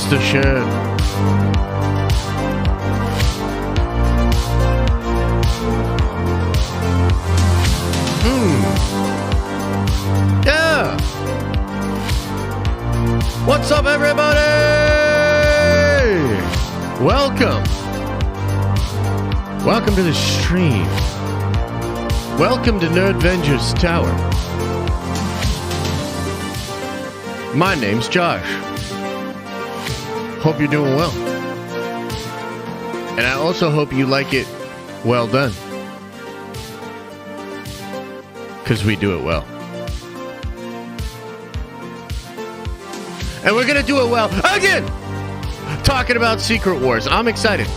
the shit. Yeah. What's up, everybody? Welcome. Welcome to the stream. Welcome to Nerdvengers Tower. My name's Josh. Hope you're doing well. And I also hope you like it well done. Because we do it well. And we're going to do it well again! Talking about Secret Wars. I'm excited.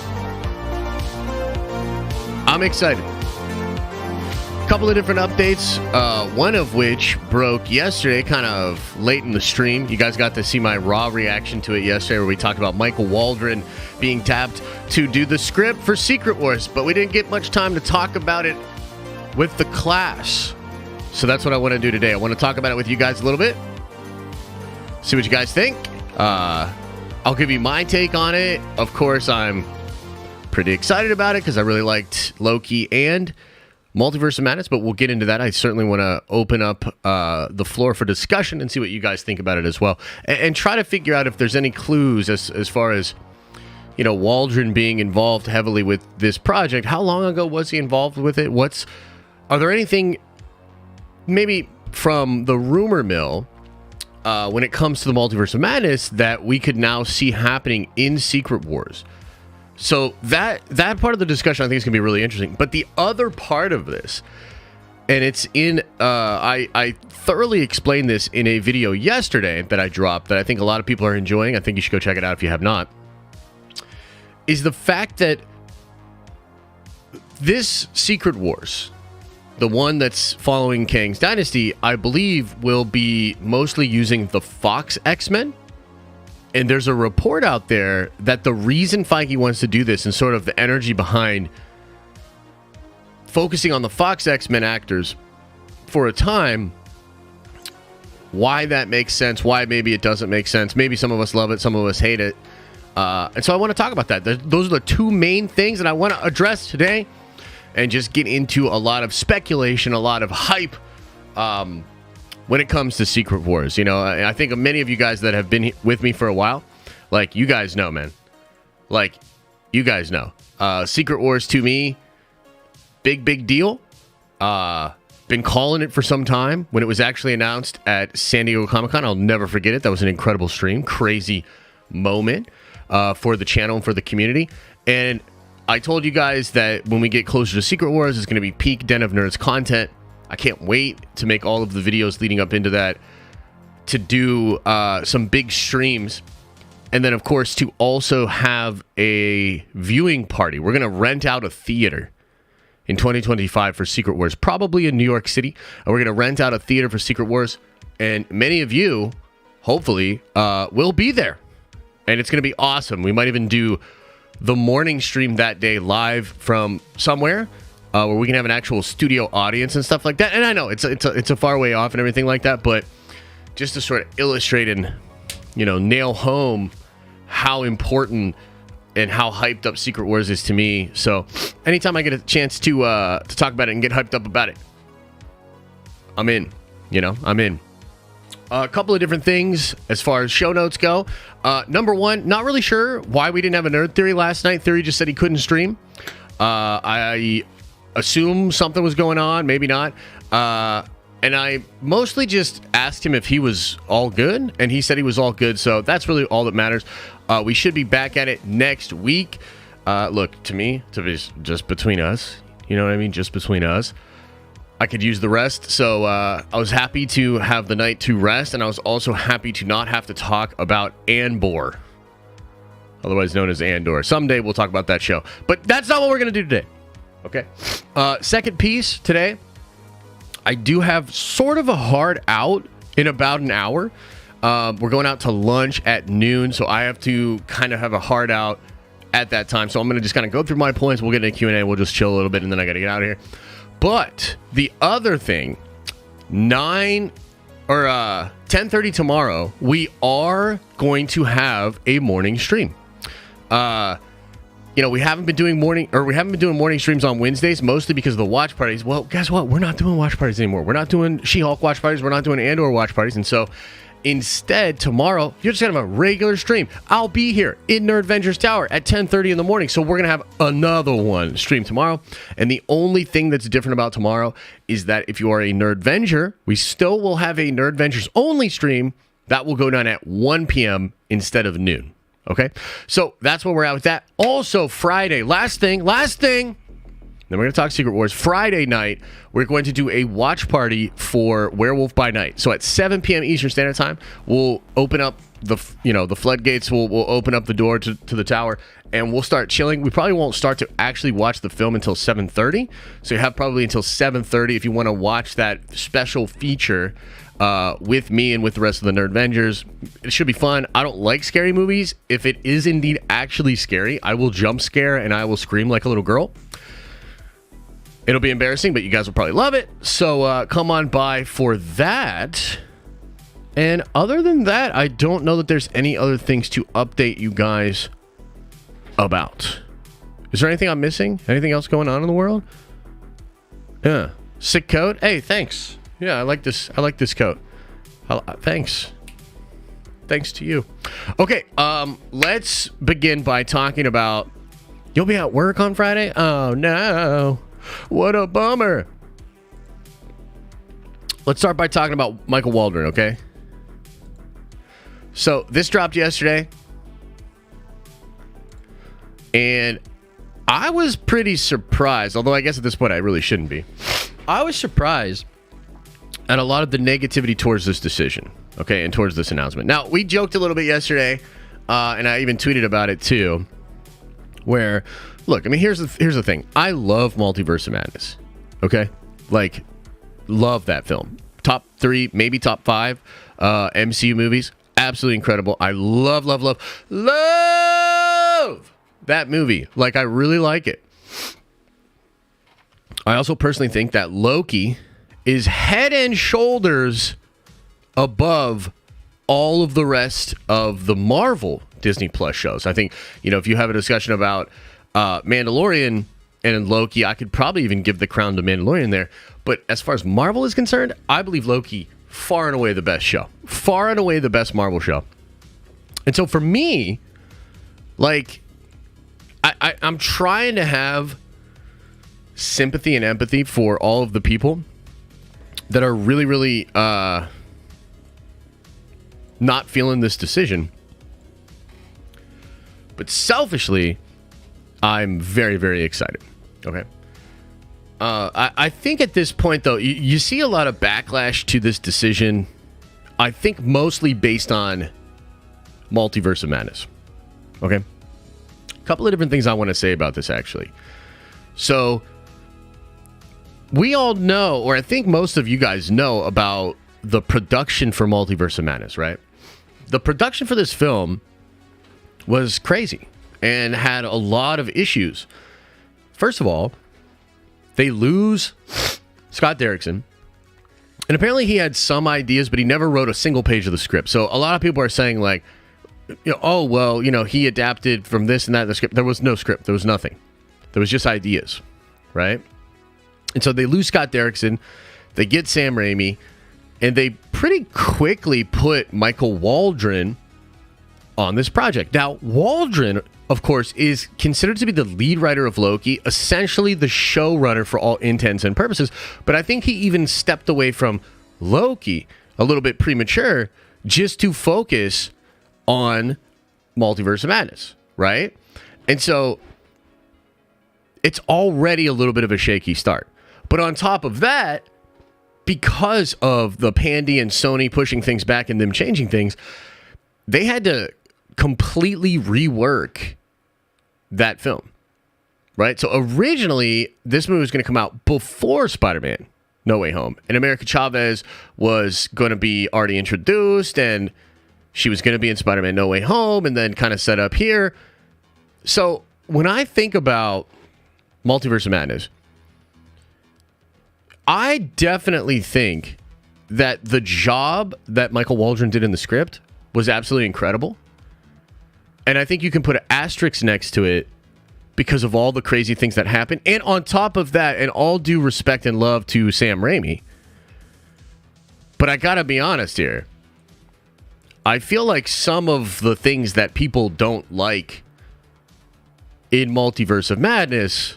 I'm excited. A couple of different updates. One of which broke yesterday, kind of late in the stream. You guys got to see my raw reaction to it yesterday, where we talked about Michael Waldron being tapped to do the script for Secret Wars, but we didn't get much time to talk about it with the class. So that's what I want to do today. I want to talk about it with you guys a little bit. See what you guys think. I'll give you my take on it. Of course, I'm pretty excited about it because I really liked Loki and Multiverse of Madness, but we'll get into that. I certainly want to open up the floor for discussion and see what you guys think about it as well. And try to figure out if there's any clues as far as, you know, Waldron being involved heavily with this project. How long ago was he involved with it? Are there anything maybe from the rumor mill when it comes to the Multiverse of Madness that we could now see happening in Secret Wars? So that part of the discussion I think is going to be really interesting. But the other part of this, and it's in, I thoroughly explained this in a video yesterday that I dropped that I think a lot of people are enjoying. I think you should go check it out if you have not, is the fact that this Secret Wars, the one that's following Kang's Dynasty, I believe will be mostly using the Fox X-Men. And there's a report out there that the reason Feige wants to do this and sort of the energy behind focusing on the Fox X-Men actors for a time, why that makes sense, why maybe it doesn't make sense. Maybe some of us love it, some of us hate it. And so I want to talk about that. Those are the two main things that I want to address today. And just get into a lot of speculation, a lot of hype when it comes to Secret Wars. You know, I think of many of you guys that have been with me for a while. Like, you guys know, man. Like, you guys know. Secret Wars, to me, big deal. Been calling it for some time. When it was actually announced at San Diego Comic-Con, I'll never forget it. That was an incredible stream. Crazy moment for the channel and for the community. And I told you guys that when we get closer to Secret Wars, it's going to be peak Den of Nerds content. I can't wait to make all of the videos leading up into that, to do some big streams, and then, of course, to also have a viewing party. We're going to rent out a theater in 2025 for Secret Wars, probably in New York City. And we're going to rent out a theater for Secret Wars, and many of you, hopefully, will be there. And it's going to be awesome. We might even do the morning stream that day live from somewhere where we can have an actual studio audience and stuff like that. And I know it's a far way off and everything like that, but just to sort of illustrate and, you know, nail home how important and how hyped up Secret Wars is to me. So anytime I get a chance to talk about it and get hyped up about it, I'm in. You know, I'm in. A couple of different things as far as show notes go. Number one, not really sure why we didn't have a Nerd Theory last night. Theory just said he couldn't stream. I assume something was going on, maybe not. And I mostly just asked him if he was all good, and he said he was all good, so that's really all that matters. We should be back at it next week. Look, to me, to be just between us, you know what I mean? Just between us. I could use the rest, so I was happy to have the night to rest, and I was also happy to not have to talk about Andor, otherwise known as Andor. Someday we'll talk about that show, but that's not what we're going to do today. Okay. Second piece today, I do have sort of a hard out in about an hour. We're going out to lunch at noon, so I have to kind of have a hard out at that time. So I'm going to just kind of go through my points. We'll get into Q&A. We'll just chill a little bit, and then I got to get out of here. But the other thing, or 10:30 tomorrow, we are going to have a morning stream. We haven't been doing morning streams on Wednesdays, mostly because of the watch parties. Well, guess what? We're not doing watch parties anymore. We're not doing She-Hulk watch parties. We're not doing Andor watch parties. And so instead, tomorrow, you're just going to have a regular stream. I'll be here in Nerd Avengers Tower at 10:30 in the morning. So we're going to have another one stream tomorrow. And the only thing that's different about tomorrow is that if you are a Nerd Avenger, we still will have a Nerd Avengers only stream that will go down at 1 p.m. instead of noon. Okay, so that's where we're at with that. Also, Friday, last thing. Then we're going to talk Secret Wars. Friday night, we're going to do a watch party for Werewolf by Night. So at 7 p.m. Eastern Standard Time, we'll open up the floodgates. We'll open up the door to the tower, and we'll start chilling. We probably won't start to actually watch the film until 7:30. So you have probably until 7:30 if you want to watch that special feature with me and with the rest of the Nerd Avengers. It should be fun. I don't like scary movies. If it is indeed actually scary, I will jump scare and I will scream like a little girl. It'll be embarrassing, but you guys will probably love it. So come on by for that. And other than that, I don't know that there's any other things to update you guys about. Is there anything I'm missing? Anything else going on in the world? Yeah. Sick coat. Hey, thanks. Yeah, I like this. I like this coat. Thanks. Thanks to you. Okay, let's begin by talking about... You'll be at work on Friday? Oh, no. What a bummer. Let's start by talking about Michael Waldron, okay? So, this dropped yesterday. And I was pretty surprised, although I guess at this point I really shouldn't be. I was surprised at a lot of the negativity towards this decision, okay, and towards this announcement. Now, we joked a little bit yesterday, and I even tweeted about it too, where, look, I mean, here's the thing. I love Multiverse of Madness, okay? Like, love that film. Top 3, maybe top 5 MCU movies. Absolutely incredible. I love that movie. Like, I really like it. I also personally think that Loki is head and shoulders above all of the rest of the Marvel Disney Plus shows. I think, if you have a discussion about Mandalorian and Loki, I could probably even give the crown to Mandalorian there. But as far as Marvel is concerned, I believe Loki far and away the best show. Far and away the best Marvel show. And so for me, like, I'm trying to have sympathy and empathy for all of the people that are really, really not feeling this decision. But selfishly, I'm very, very excited. Okay. I think at this point, though, you see a lot of backlash to this decision. I think mostly based on Multiverse of Madness. Okay. A couple of different things I want to say about this, actually. So, we all know, or I think most of you guys know, about the production for Multiverse of Madness, right? The production for this film was crazy and had a lot of issues. First of all, they lose Scott Derrickson. And apparently he had some ideas, but he never wrote a single page of the script. So a lot of people are saying, like, he adapted from this and that in the script. There was no script. There was nothing. There was just ideas, right? And so they lose Scott Derrickson, they get Sam Raimi, and they pretty quickly put Michael Waldron on this project. Now, Waldron, of course, is considered to be the lead writer of Loki, essentially the showrunner for all intents and purposes, but I think he even stepped away from Loki a little bit premature just to focus on Multiverse of Madness, right? And so it's already a little bit of a shaky start. But on top of that, because of the Pandy and Sony pushing things back and them changing things, they had to completely rework that film, right? So originally, this movie was going to come out before Spider-Man No Way Home. And America Chavez was going to be already introduced, and she was going to be in Spider-Man No Way Home, and then kind of set up here. So when I think about Multiverse of Madness, I definitely think that the job that Michael Waldron did in the script was absolutely incredible. And I think you can put an asterisk next to it because of all the crazy things that happened. And on top of that, and all due respect and love to Sam Raimi, but I gotta be honest here, I feel like some of the things that people don't like in Multiverse of Madness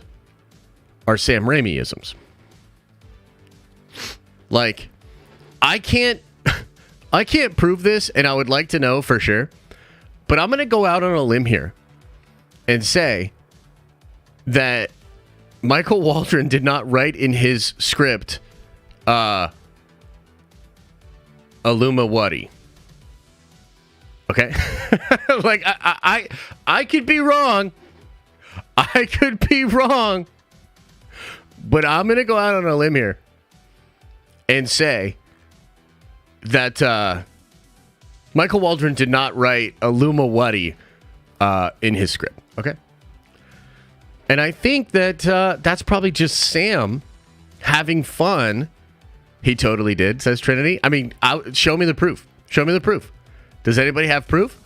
are Sam Raimi-isms. Like, I can't prove this, and I would like to know for sure, but I'm going to go out on a limb here and say that Michael Waldron did not write in his script alllllll. Okay? Like, I could be wrong. I could be wrong. But I'm going to go out on a limb here and say that Michael Waldron did not write alllllll in his script. Okay? And I think that that's probably just Sam having fun. He totally did, says Trinity. I mean, show me the proof. Show me the proof. Does anybody have proof?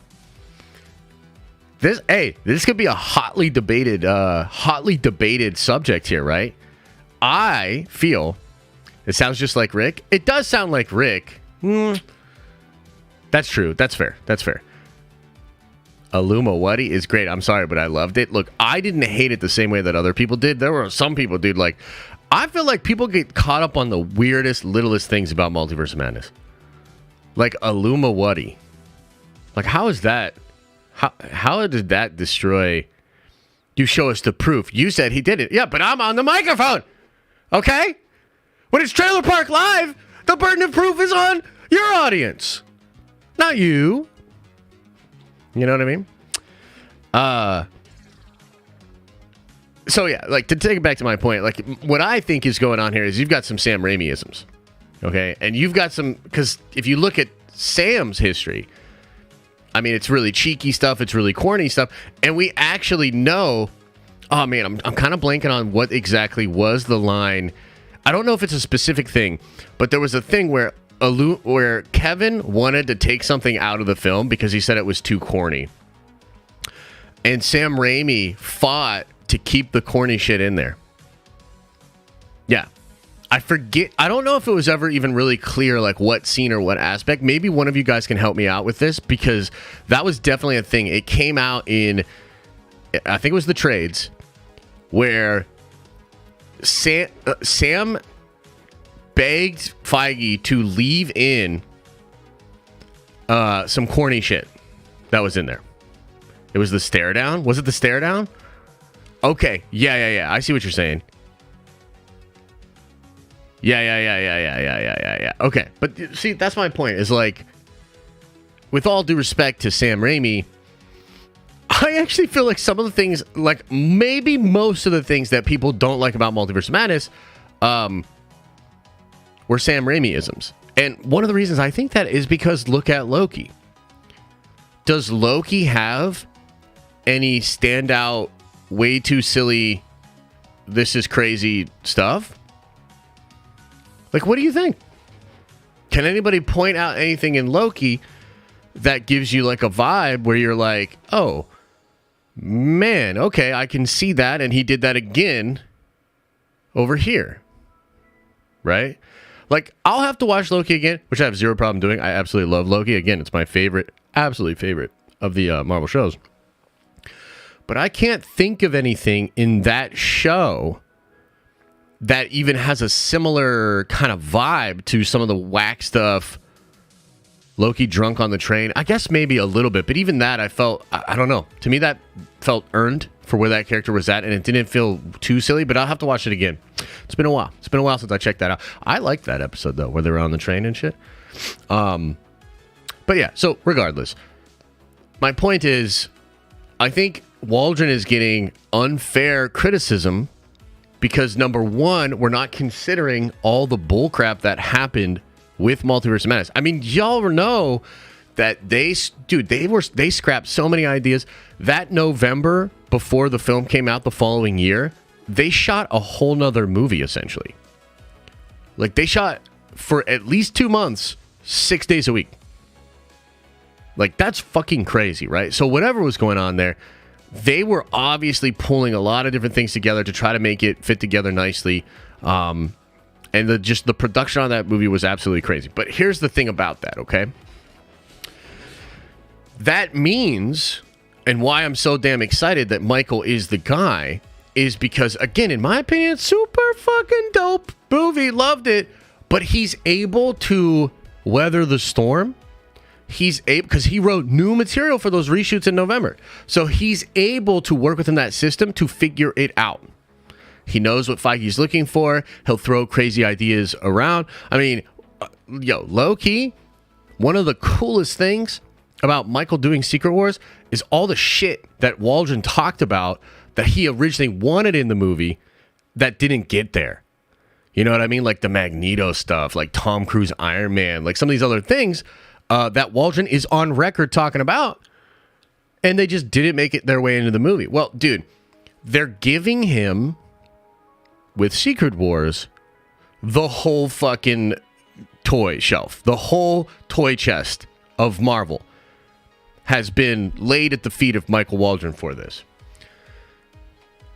This could be a hotly debated subject here, right? I feel it sounds just like Rick. It does sound like Rick. That's true. That's fair. alllllll is great. I'm sorry, but I loved it. Look, I didn't hate it the same way that other people did. There were some people, dude, like, I feel like people get caught up on the weirdest, littlest things about Multiverse of Madness. Like alllllll. Like, how is that? How did that destroy? You show us the proof. You said he did it. Yeah, but I'm on the microphone. Okay? When it's Trailer Park Live, the burden of proof is on your audience, not you. You know what I mean? So yeah, like, to take it back to my point, like, what I think is going on here is you've got some Sam Raimi-isms, okay? And you've got some, because if you look at Sam's history, I mean, it's really cheeky stuff, it's really corny stuff, and we actually know, oh man, I'm kind of blanking on what exactly was the line. I don't know if it's a specific thing, but there was a thing where Kevin wanted to take something out of the film because he said it was too corny. And Sam Raimi fought to keep the corny shit in there. Yeah. I forget. I don't know if it was ever even really clear, like, what scene or what aspect. Maybe one of you guys can help me out with this, because that was definitely a thing. It came out in, I think it was the trades, where Sam begged Feige to leave in some corny shit that was in there. It was the stare down. Was it the stare down? Okay. Yeah. I see what you're saying. Yeah. Okay. But see, that's my point, is like, with all due respect to Sam Raimi, I actually feel like some of the things, like maybe most of the things that people don't like about Multiverse of Madness, were Sam Raimi-isms. And one of the reasons I think that is because look at Loki. Does Loki have any standout, way too silly, this is crazy stuff? Like, what do you think? Can anybody point out anything in Loki that gives you like a vibe where you're like, oh, man, okay, I can see that, and he did that again over here, right? Like, I'll have to watch Loki again, which I have zero problem doing. I absolutely love Loki. Again, it's my favorite, absolutely favorite of the Marvel shows. But I can't think of anything in that show that even has a similar kind of vibe to some of the whack stuff. Loki drunk on the train. I guess maybe a little bit, but even that I felt, I don't know. To me, that felt earned for where that character was at, and it didn't feel too silly, but I'll have to watch it again. It's been a while. It's been a while since I checked that out. I liked that episode, though, where they were on the train and shit. But yeah, so regardless, my point is, I think Waldron is getting unfair criticism because, number one, we're not considering all the bullcrap that happened with Multiverse of Madness. I mean, y'all know that they scrapped so many ideas. That November, before the film came out the following year, they shot a whole nother movie, essentially. Like, they shot for at least 2 months, 6 days a week. Like, that's fucking crazy, right? So whatever was going on there, they were obviously pulling a lot of different things together to try to make it fit together nicely. And the production on that movie was absolutely crazy. But here's the thing about that, okay? That means, and why I'm so damn excited that Michael is the guy, is because, again, in my opinion, super fucking dope movie. Loved it. But he's able to weather the storm. He's able, because he wrote new material for those reshoots in November. So he's able to work within that system to figure it out. He knows what Feige's looking for. He'll throw crazy ideas around. I mean, Loki, one of the coolest things about Michael doing Secret Wars is all the shit that Waldron talked about that he originally wanted in the movie that didn't get there. You know what I mean? Like the Magneto stuff, like Tom Cruise Iron Man, like some of these other things that Waldron is on record talking about, and they just didn't make it their way into the movie. Well, dude, they're giving him, with Secret Wars, the whole fucking toy shelf, the whole toy chest of Marvel has been laid at the feet of Michael Waldron for this.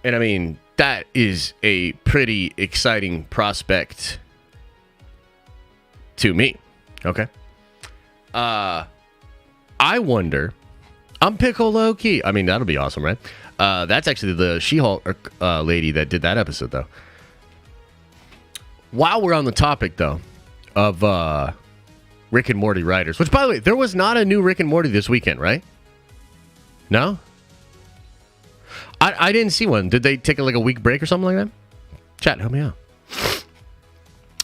And I mean, that is a pretty exciting prospect to me. Okay. I wonder, I'm Pickle Loki. I mean, that'll be awesome, right? That's actually the She-Hulk lady that did that episode, though. While we're on the topic, though, of Rick and Morty writers, which, by the way, there was not a new Rick and Morty this weekend, right? No? I didn't see one. Did they take like a week break or something like that? Chat, help me out.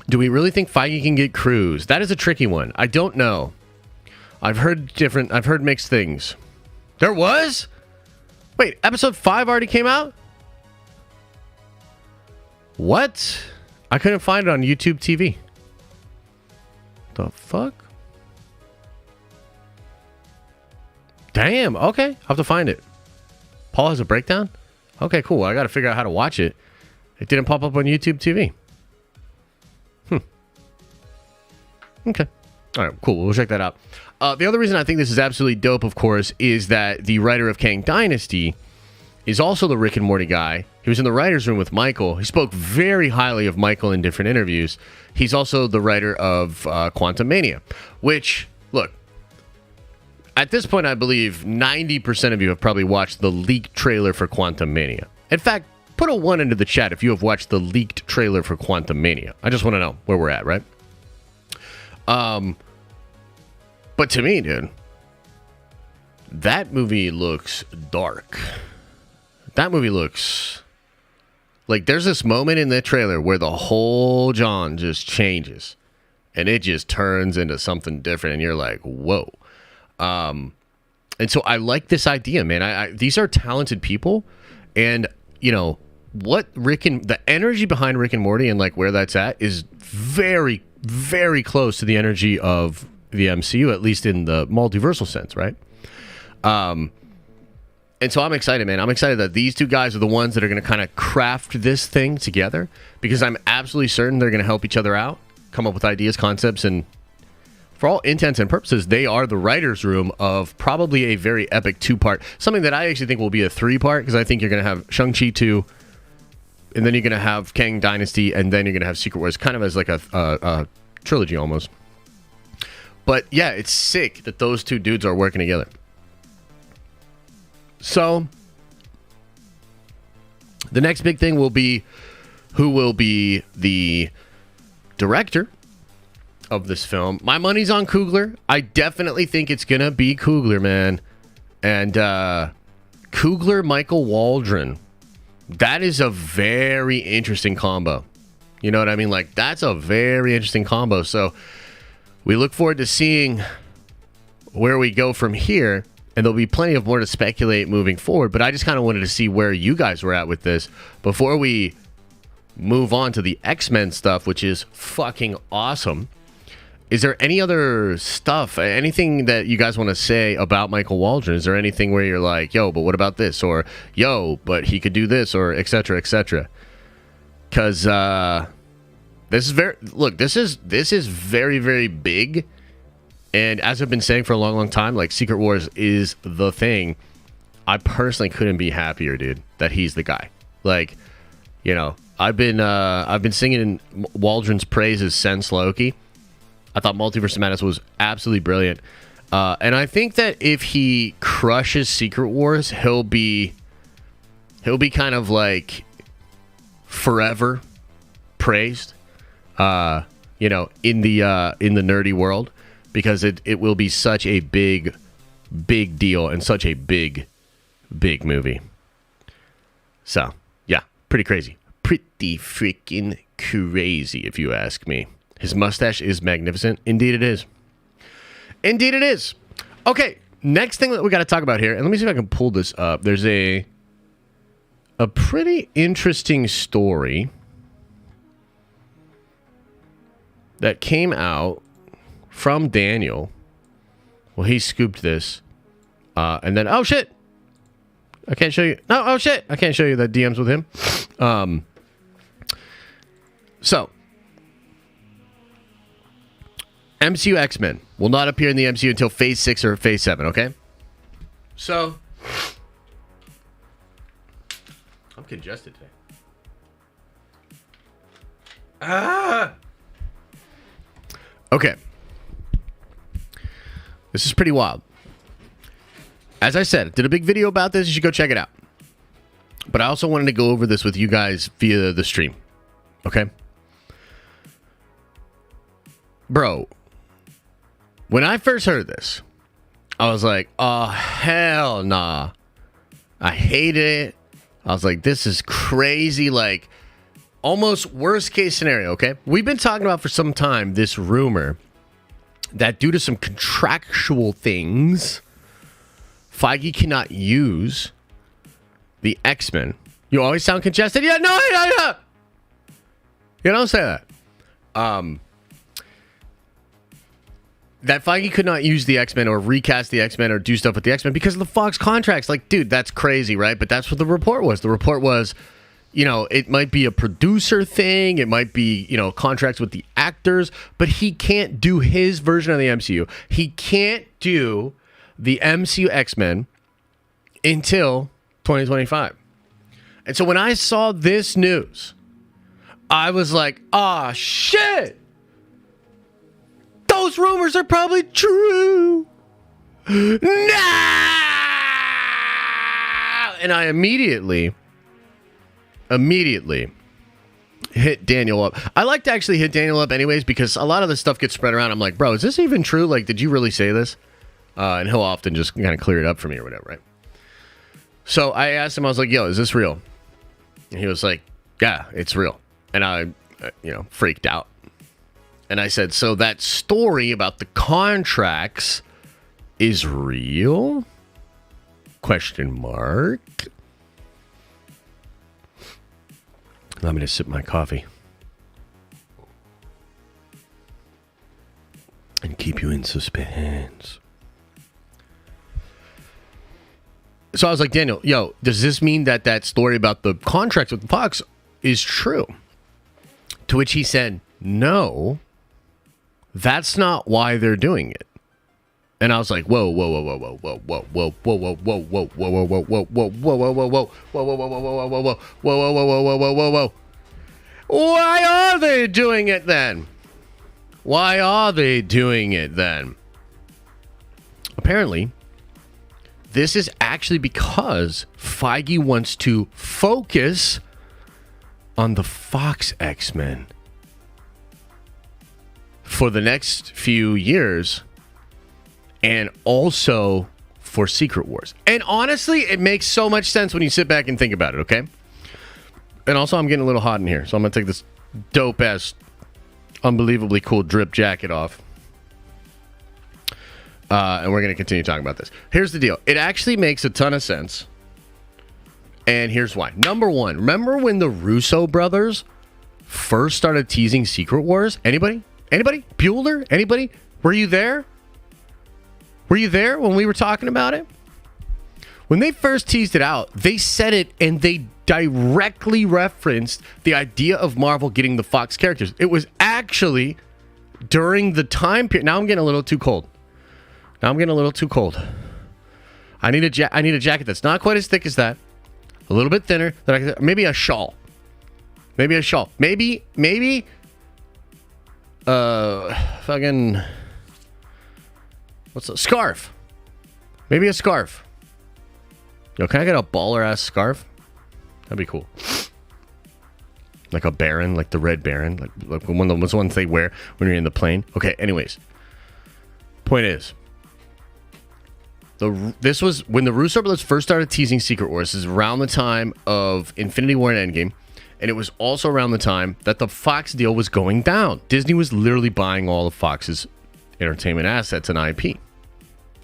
Do we really think Feige can get crews? That is a tricky one. I don't know. I've heard mixed things. There was? Wait, episode 5 already came out? What? I couldn't find it on YouTube TV. The fuck? Damn, okay. I'll have to find it. Paul has a breakdown? Okay, cool. I got to figure out how to watch it. It didn't pop up on YouTube TV. Okay. All right, cool. We'll check that out. The other reason I think this is absolutely dope, of course, is that the writer of Kang Dynasty is also the Rick and Morty guy. He was in the writer's room with Michael. He spoke very highly of Michael in different interviews. He's also the writer of Quantum Mania, which, look, at this point, I believe 90% of you have probably watched the leaked trailer for Quantum Mania. In fact, put a 1 into the chat if you have watched the leaked trailer for Quantum Mania. I just want to know where we're at, right? But to me, dude, that movie looks dark. That movie looks like there's this moment in the trailer where the whole John just changes and it just turns into something different. And you're like, whoa. And so I like this idea, man. These are talented people, and you know what, the energy behind Rick and Morty and like where that's at is very, very close to the energy of the MCU, at least in the multiversal sense, right? And so I'm excited, man. I'm excited that these two guys are the ones that are going to kind of craft this thing together, because I'm absolutely certain they're going to help each other out, come up with ideas, concepts, and for all intents and purposes, they are the writer's room of probably a very epic 2-part, something that I actually think will be a 3-part, because I think you're going to have Shang-Chi 2, and then you're going to have Kang Dynasty, and then you're going to have Secret Wars, kind of as like a trilogy almost. But yeah, it's sick that those two dudes are working together. So the next big thing will be who will be the director of this film. My money's on Coogler. I definitely think it's gonna be Coogler, man. And Coogler, Michael Waldron. That is a very interesting combo. You know what I mean? Like, that's a very interesting combo. So we look forward to seeing where we go from here. And there'll be plenty of more to speculate moving forward. But I just kind of wanted to see where you guys were at with this before we move on to the X-Men stuff, which is fucking awesome. Is there any other stuff, anything that you guys want to say about Michael Waldron? Is there anything where you're like, yo, but what about this? Or, yo, but he could do this, or et cetera, et cetera? Because This is very, very big. And as I've been saying for a long, long time, like, Secret Wars is the thing. I personally couldn't be happier, dude, that he's the guy. Like, you know, I've been singing Waldron's praises since Loki. I thought Multiverse of Madness was absolutely brilliant. And I think that if he crushes Secret Wars, he'll be kind of like forever praised, you know, in the nerdy world, because it will be such a big deal and such a big movie. So, yeah, pretty crazy. Pretty freaking crazy, if you ask me. His mustache is magnificent. Indeed it is. Indeed it is. Okay, next thing that we got to talk about here, and let me see if I can pull this up. There's a pretty interesting story that came out from Daniel. Well, he scooped this. And then, oh, shit. I can't show you. No, oh, shit. I can't show you the DMs with him. So, MCU X-Men will not appear in the MCU until Phase 6 or Phase 7, okay? So, I'm congested today. Okay. This is pretty wild. As I said, did a big video about this. You should go check it out. But I also wanted to go over this with you guys via the stream. Okay? Bro, when I first heard this, I was like, oh, hell nah. I hated it. I was like, this is crazy. Like, almost worst case scenario, okay? We've been talking about for some time this rumor that due to some contractual things, Feige cannot use the X-Men. You always sound congested. Yeah, no. You don't say that. That Feige could not use the X-Men or recast the X-Men or do stuff with the X-Men because of the Fox contracts. Like, dude, that's crazy, right? But that's what the report was. The report was, you know, it might be a producer thing. It might be, you know, contracts with the actors. But he can't do his version of the MCU. He can't do the MCU X-Men until 2025. And so when I saw this news, I was like, ah, shit! Those rumors are probably true. Nah! And I immediately hit Daniel up. I like to actually hit Daniel up anyways because a lot of this stuff gets spread around. I'm like, bro, is this even true? Like, did you really say this? And he'll often just kind of clear it up for me or whatever, right? So I asked him, I was like, yo, is this real? And he was like, yeah, it's real. And I, freaked out. And I said, so that story about the contracts is real? Question mark. Allow me to sip my coffee. And keep you in suspense. So I was like, Daniel, yo, does this mean that story about the contracts with Fox is true? To which he said, no, that's not why they're doing it. And I was like, whoa. Why are they doing it then? Why are they doing it then? Apparently, this is actually because Feige wants to focus on the Fox X-Men for the next few years and also for Secret Wars. And honestly, it makes so much sense when you sit back and think about it, okay? And also, I'm getting a little hot in here, so I'm going to take this dope-ass, unbelievably cool drip jacket off. And we're going to continue talking about this. Here's the deal. It actually makes a ton of sense. And here's why. Number one, remember when the Russo brothers first started teasing Secret Wars? Anybody? Bueller? Anybody? Were you there? Were you there when we were talking about it? When they first teased it out, they said it and they directly referenced the idea of Marvel getting the Fox characters. It was actually during the time period. Now I'm getting a little too cold. I need a jacket that's not quite as thick as that. A little bit thinner. Maybe a shawl. Maybe fucking what's a scarf? Maybe a scarf. Yo, can I get a baller ass scarf? That'd be cool. Like a Baron, like the Red Baron, like one of those ones they wear when you're in the plane. Okay, anyways. Point is, this was when the Russo brothers first started teasing Secret Wars. This is around the time of Infinity War and Endgame. And it was also around the time that the Fox deal was going down. Disney was literally buying all of Fox's entertainment assets and IP.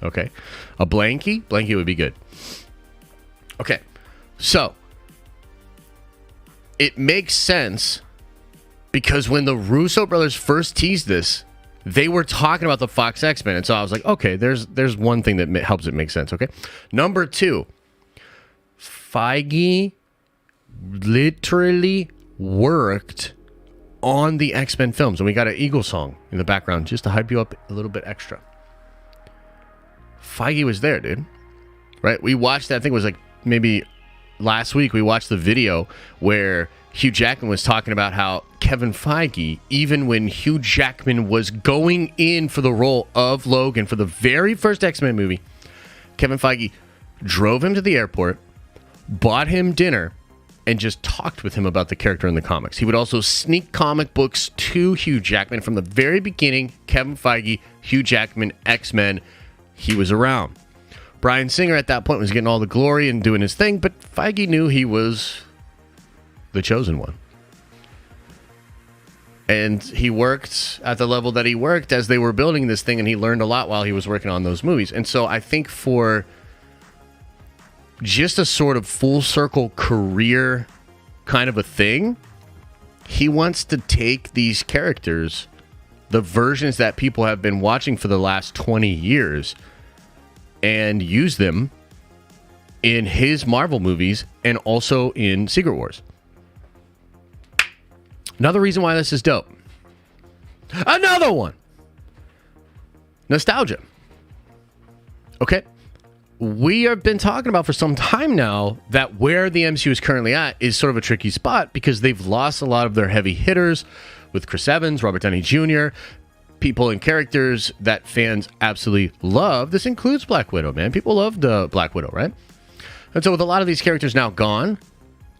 Okay. A blankie? Blankie would be good. Okay. So, it makes sense because when the Russo brothers first teased this, they were talking about the Fox X-Men. And so I was like, okay, there's one thing that helps it make sense. Okay. Number 2, Feige literally worked on the X-Men films, and we got an Eagle song in the background just to hype you up a little bit extra. Feige was there, dude. Right? We watched that. I think it was like maybe last week. We watched the video where Hugh Jackman was talking about how Kevin Feige, even when Hugh Jackman was going in for the role of Logan for the very first X-Men movie, Kevin Feige drove him to the airport, bought him dinner, and just talked with him about the character in the comics. He would also sneak comic books to Hugh Jackman from the very beginning. Kevin Feige, Hugh Jackman, X-Men, he was around. Bryan Singer at that point was getting all the glory and doing his thing, but Feige knew he was the chosen one. And he worked at the level that he worked as they were building this thing, and he learned a lot while he was working on those movies. And so I think for just a sort of full circle career kind of a thing, he wants to take these characters, the versions that people have been watching for the last 20 years, and use them in his Marvel movies and also in Secret Wars. Another reason why this is dope. Another one. Nostalgia. Okay. We have been talking about for some time now that where the MCU is currently at is sort of a tricky spot because they've lost a lot of their heavy hitters with Chris Evans, Robert Downey Jr., people and characters that fans absolutely love. This includes Black Widow, man. People loved Black Widow, right? And so with a lot of these characters now gone,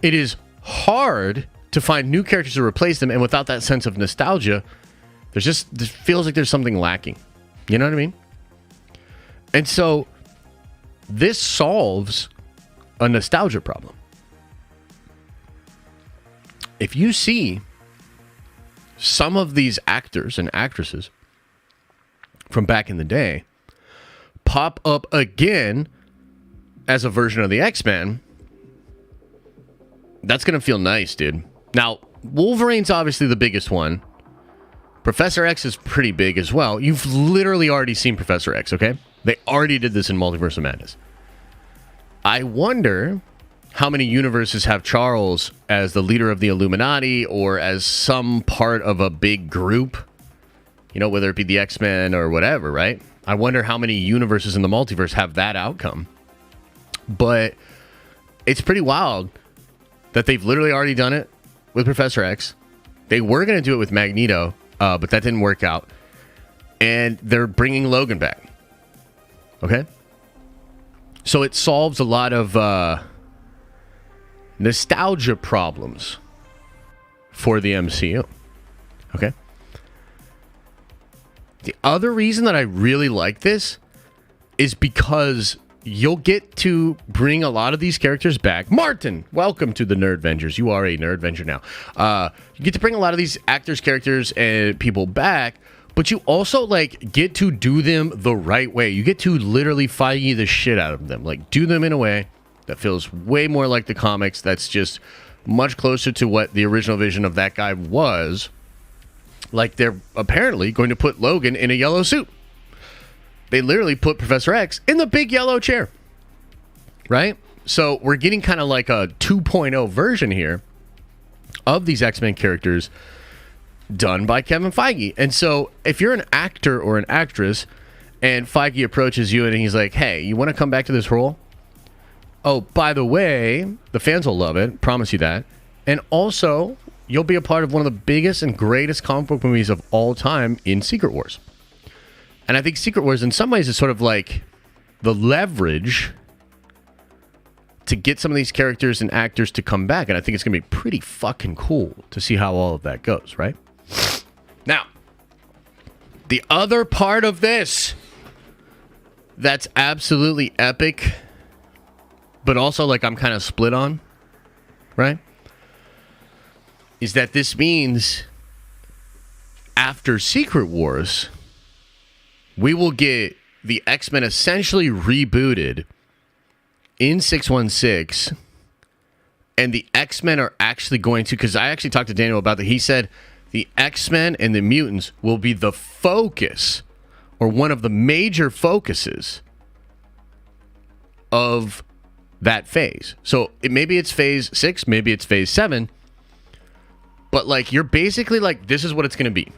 it is hard to find new characters to replace them. And without that sense of nostalgia, there feels like there's something lacking. You know what I mean? And so this solves a nostalgia problem. If you see some of these actors and actresses from back in the day pop up again as a version of the X-Men, that's going to feel nice, dude. Now, Wolverine's obviously the biggest one. Professor X is pretty big as well. You've literally already seen Professor X, okay? They already did this in Multiverse of Madness. I wonder how many universes have Charles as the leader of the Illuminati or as some part of a big group, you know, whether it be the X-Men or whatever, right? I wonder how many universes in the multiverse have that outcome. But it's pretty wild that they've literally already done it with Professor X. They were going to do it with Magneto, but that didn't work out. And they're bringing Logan back. Okay? So it solves a lot of nostalgia problems for the MCU. Okay? The other reason that I really like this is because you'll get to bring a lot of these characters back. Martin, welcome to the Nerdvengers. You are a Nerdvenger now. You get to bring a lot of these actors, characters, and people back, but you also get to do them the right way. You get to literally Feige the shit out of them. Do them in a way that feels way more like the comics. That's just much closer to what the original vision of that guy was. They're apparently going to put Logan in a yellow suit. They literally put Professor X in the big yellow chair. right? So we're getting kind of like a 2.0 version here of these X-Men characters done by Kevin Feige. And so if you're an actor or an actress and Feige approaches you and he's like, hey, you want to come back to this role? Oh, by the way, the fans will love it. Promise you that. And also, you'll be a part of one of the biggest and greatest comic book movies of all time in Secret Wars. And I think Secret Wars in some ways is sort of like the leverage to get some of these characters and actors to come back. And I think it's going to be pretty fucking cool to see how all of that goes, right? Now, the other part of this that's absolutely epic, but also like I'm kind of split on, right? Is that this means after Secret Wars, we will get the X-Men essentially rebooted in 616, and the X-Men are actually going to, because I actually talked to Daniel about that. He said the X-Men and the mutants will be the focus, or one of the major focuses of that phase. So maybe it's phase 6, maybe it's phase 7, but like you're basically like, this is what it's going to be.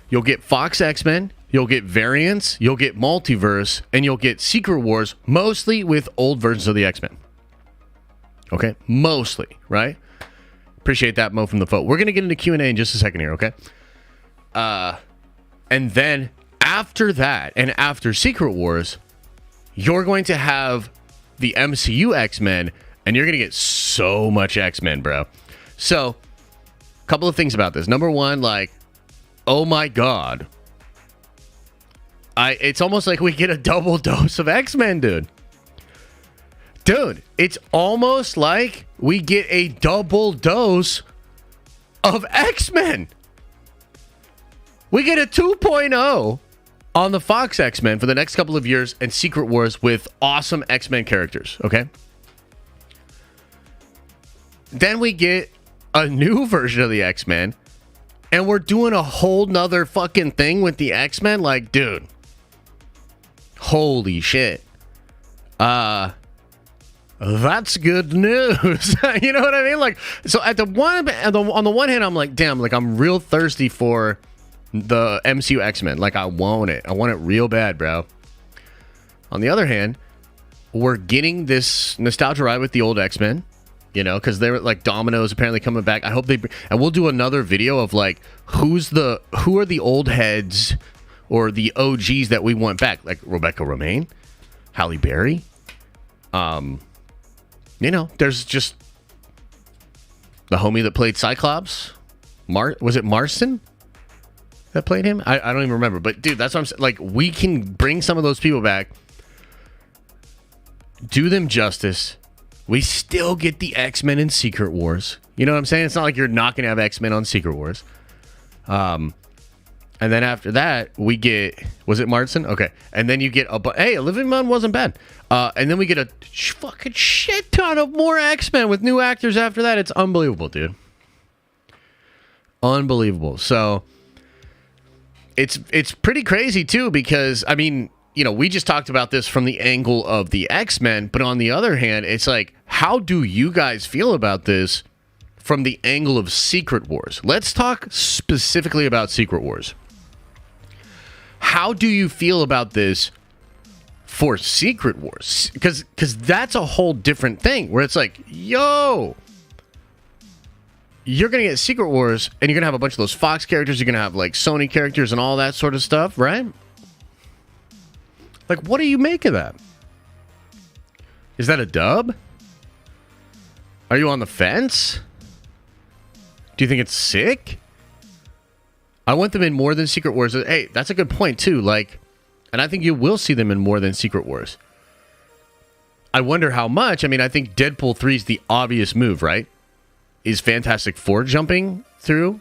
You'll get Fox X-Men, you'll get variants, you'll get Multiverse, and you'll get Secret Wars, mostly with old versions of the X-Men. Okay? Mostly, right? Appreciate that, Mo from the Foe. We're going to get into Q&A in just a second here, okay? And then after that, and after Secret Wars, you're going to have the MCU X-Men, and you're going to get so much X-Men, bro. So, a couple of things about this. Number one, like, oh my God. It's almost like we get a double dose of X-Men, dude. Dude, it's almost like we get a double dose of X-Men. We get a 2.0 on the Fox X-Men for the next couple of years and Secret Wars with awesome X-Men characters, okay? Then we get a new version of the X-Men, and we're doing a whole nother fucking thing with the X-Men. Like, dude, holy shit. That's good news. You know what I mean? Like, so on the one hand, I'm like, damn, like I'm real thirsty for the MCU X-Men. Like, I want it real bad, bro. On the other hand, we're getting this nostalgia ride with the old X-Men, you know, because they're like Domino's apparently coming back. I hope and we'll do another video of like who are the old heads or the OGs that we want back, like Rebecca Romijn, Halle Berry. You know, there's just the homie that played Cyclops. Was it Marston that played him? I don't even remember. But dude, that's what I'm saying. Like, we can bring some of those people back, do them justice. We still get the X-Men in Secret Wars. You know what I'm saying? It's not like you're not going to have X-Men on Secret Wars. And then after that, we get... Was it Marston? Okay. And then you get... Hey, Olivia Munn wasn't bad. And then we get a fucking shit ton of more X-Men with new actors after that. It's unbelievable, dude. Unbelievable. So, it's pretty crazy, too, because, I mean... You know, we just talked about this from the angle of the X-Men, but on the other hand, it's like, how do you guys feel about this from the angle of Secret Wars? Let's talk specifically about Secret Wars. How do you feel about this for Secret Wars? Because that's a whole different thing, where it's like, yo, you're going to get Secret Wars, and you're going to have a bunch of those Fox characters, you're going to have, like, Sony characters and all that sort of stuff, right? Like, what do you make of that? Is that a dub? Are you on the fence? Do you think it's sick? I want them in more than Secret Wars. Hey, that's a good point, too. Like, and I think you will see them in more than Secret Wars. I wonder how much. I mean, I think Deadpool 3 is the obvious move, right? Is Fantastic Four jumping through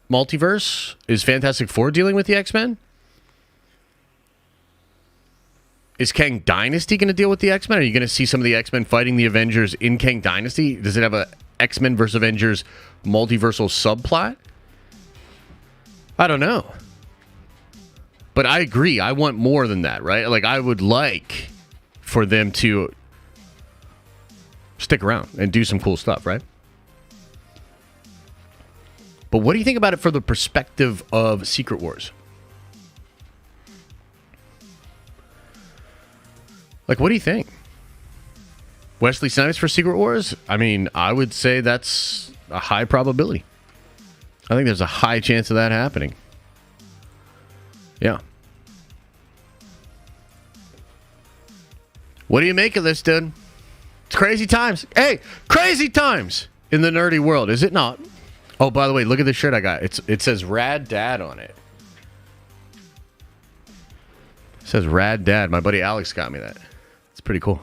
Multiverse? Is Fantastic Four dealing with the X-Men? Is Kang Dynasty going to deal with the X-Men? Are you going to see some of the X-Men fighting the Avengers in Kang Dynasty? Does it have a X-Men versus Avengers multiversal subplot? I don't know. But I agree. I want more than that, right? Like, I would like for them to stick around and do some cool stuff, right? But what do you think about it from the perspective of Secret Wars? Like, what do you think? Wesley Snipes for Secret Wars? I mean, I would say that's a high probability. I think there's a high chance of that happening. Yeah. What do you make of this, dude? It's crazy times. Hey, crazy times in the nerdy world, is it not? Oh, by the way, look at this shirt I got. It says Rad Dad on it. It says Rad Dad. My buddy Alex got me that. It's pretty cool.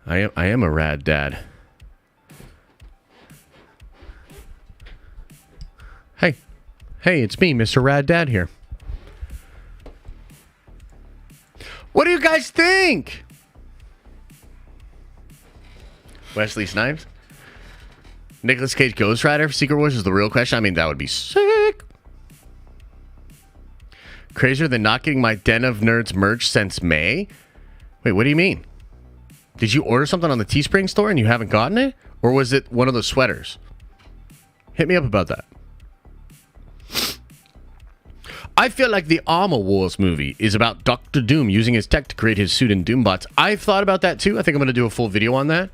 I am a rad dad. Hey, it's me, Mr. Rad Dad here. What do you guys think? Wesley Snipes? Nicolas Cage Ghost Rider for Secret Wars is the real question. I mean, that would be sick. Crazier than not getting my Den of Nerds merch since May? Wait, what do you mean? Did you order something on the Teespring store and you haven't gotten it? Or was it one of those sweaters? Hit me up about that. I feel like the Armor Wars movie is about Doctor Doom using his tech to create his suit and Doombots. I've thought about that too. I think I'm going to do a full video on that.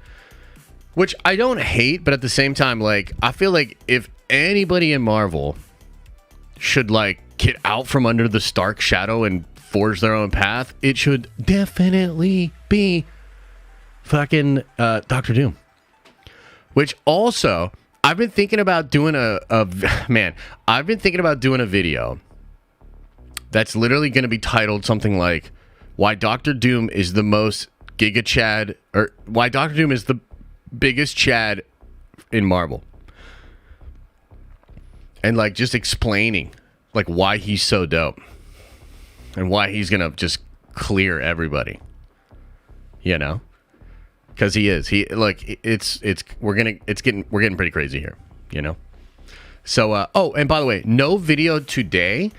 Which I don't hate, but at the same time, like, I feel like if anybody in Marvel should, like, get out from under the Stark shadow and forge their own path, it should definitely be fucking Doctor Doom. Which also, I've been thinking about doing I've been thinking about doing a video that's literally going to be titled something like Why Doctor Doom is the most Giga Chad, or Why Doctor Doom is the biggest Chad in Marvel. And like just explaining like why he's so dope and why he's going to just clear everybody. You know? Cuz he is. We're getting pretty crazy here, you know? So oh, and by the way, no video today.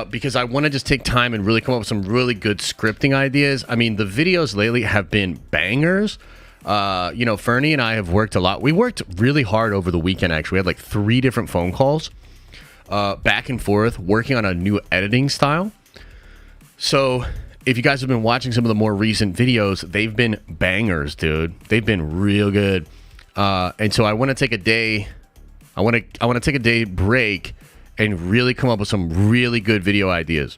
Because I want to just take time and really come up with some really good scripting ideas. I mean, the videos lately have been bangers. You know, Fernie and I have worked a lot. We worked really hard over the weekend, actually. We had like 3 different phone calls back and forth working on a new editing style. So if you guys have been watching some of the more recent videos, they've been bangers, dude. They've been real good. And so I want to take a day. I want to take a day break and really come up with some really good video ideas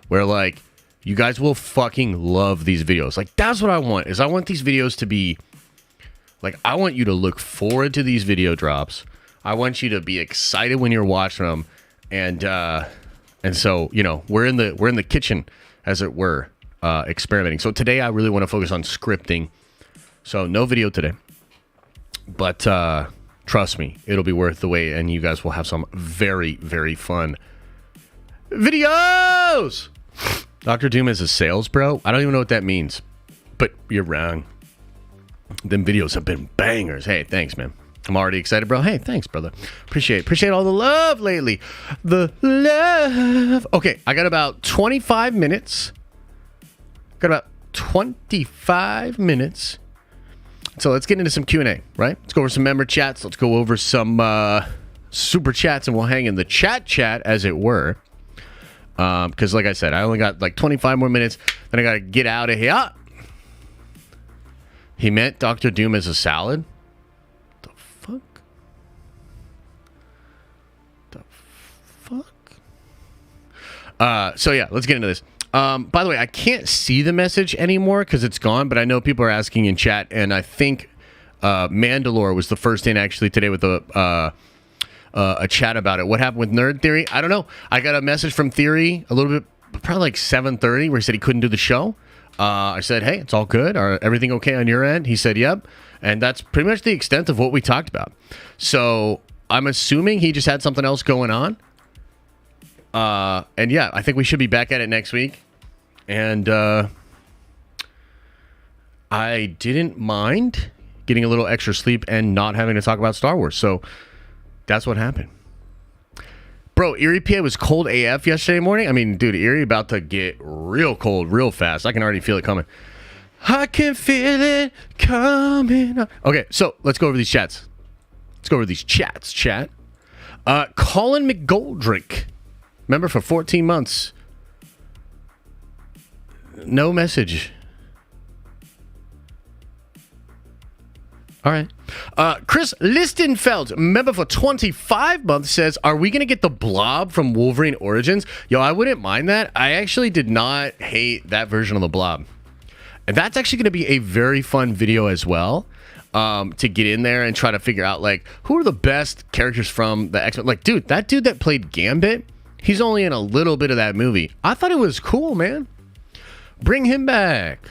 where like you guys will fucking love these videos. Like that's what I want, is I want these videos to be like, I want you to look forward to these video drops. I want you to be excited when you're watching them. And so, you know, we're in the kitchen, as it were, experimenting. So today I really want to focus on scripting. So no video today, but, trust me, it'll be worth the wait, and you guys will have some very, very fun videos. Dr. Doom is a sales bro. I don't even know what that means, but you're wrong. Them videos have been bangers. Hey, thanks, man. I'm already excited, bro. Hey, thanks, brother. Appreciate all the love lately. The love. Okay, I got about 25 minutes. So let's get into some Q&A, right? Let's go over some member chats. Let's go over some super chats, and we'll hang in the chat, as it were. Because like I said, I only got like 25 more minutes. Then I got to get out of here. He meant Dr. Doom as a salad? The fuck? So yeah, let's get into this. By the way, I can't see the message anymore because it's gone, but I know people are asking in chat, and I think Mandalore was the first in actually today with a chat about it. What happened with Nerd Theory? I don't know. I got a message from Theory a little bit, probably like 7:30, where he said he couldn't do the show. I said, hey, it's all good. Everything okay on your end? He said, yep. And that's pretty much the extent of what we talked about. So I'm assuming he just had something else going on. And yeah, I think we should be back at it next week. And I didn't mind getting a little extra sleep and not having to talk about Star Wars. So that's what happened. Bro, Erie, PA was cold AF yesterday morning. I mean, dude, Erie about to get real cold real fast. I can already feel it coming. I can feel it coming up. Okay, so let's go over these chats. Chat. Colin McGoldrick. Member for 14 months. No message. All right. Chris Listenfeld, member for 25 months, says, are we going to get the Blob from Wolverine Origins? Yo, I wouldn't mind that. I actually did not hate that version of the Blob. And that's actually going to be a very fun video as well, to get in there and try to figure out, like, who are the best characters from the X-Men. Like, dude, that dude that played Gambit, he's only in a little bit of that movie. I thought it was cool, man. Bring him back.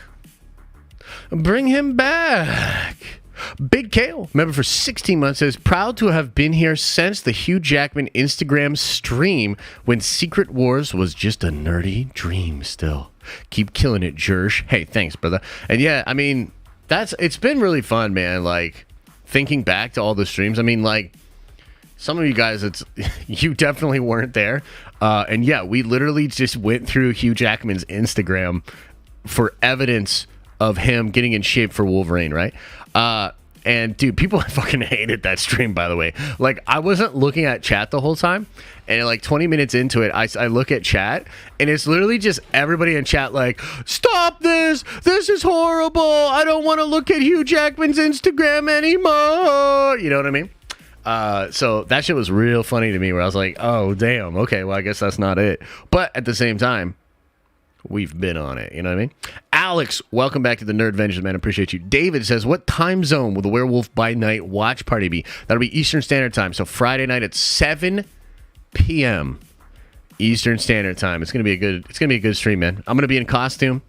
Big Kale, member for 16 months, says, proud to have been here since the Hugh Jackman Instagram stream when Secret Wars was just a nerdy dream still. Keep killing it, Jersh. Hey, thanks, brother. And yeah, I mean, it's been really fun, man. Like, thinking back to all the streams, I mean, like, some of you guys, you definitely weren't there. And yeah, we literally just went through Hugh Jackman's Instagram for evidence of him getting in shape for Wolverine, right? And dude, people fucking hated that stream, by the way. Like, I wasn't looking at chat the whole time, and like 20 minutes into it, I look at chat, and it's literally just everybody in chat like, stop this is horrible, I don't want to look at Hugh Jackman's Instagram anymore, you know what I mean? So that shit was real funny to me, where I was like, oh damn, okay, well I guess that's not it. But at the same time, we've been on it, you know what I mean? Alex, welcome back to the Nerd Avengers, man. Appreciate you. David says, what time zone will the Werewolf by Night watch party be? That'll be Eastern Standard Time. So Friday night at 7 p.m. Eastern Standard Time. It's gonna be a good stream, man. I'm gonna be in costume.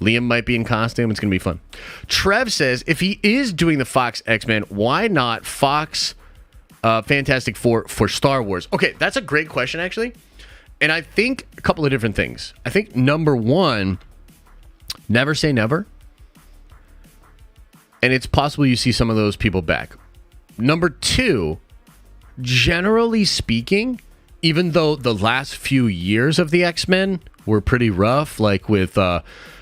Liam might be in costume. It's gonna be fun. Trev says, if he is doing the Fox X-Men, why not Fox Fantastic Four for Star Wars? Okay, that's a great question, actually. And I think a couple of different things. I think number one, never say never. And it's possible you see some of those people back. Number two, generally speaking, even though the last few years of the X-Men were pretty rough, like with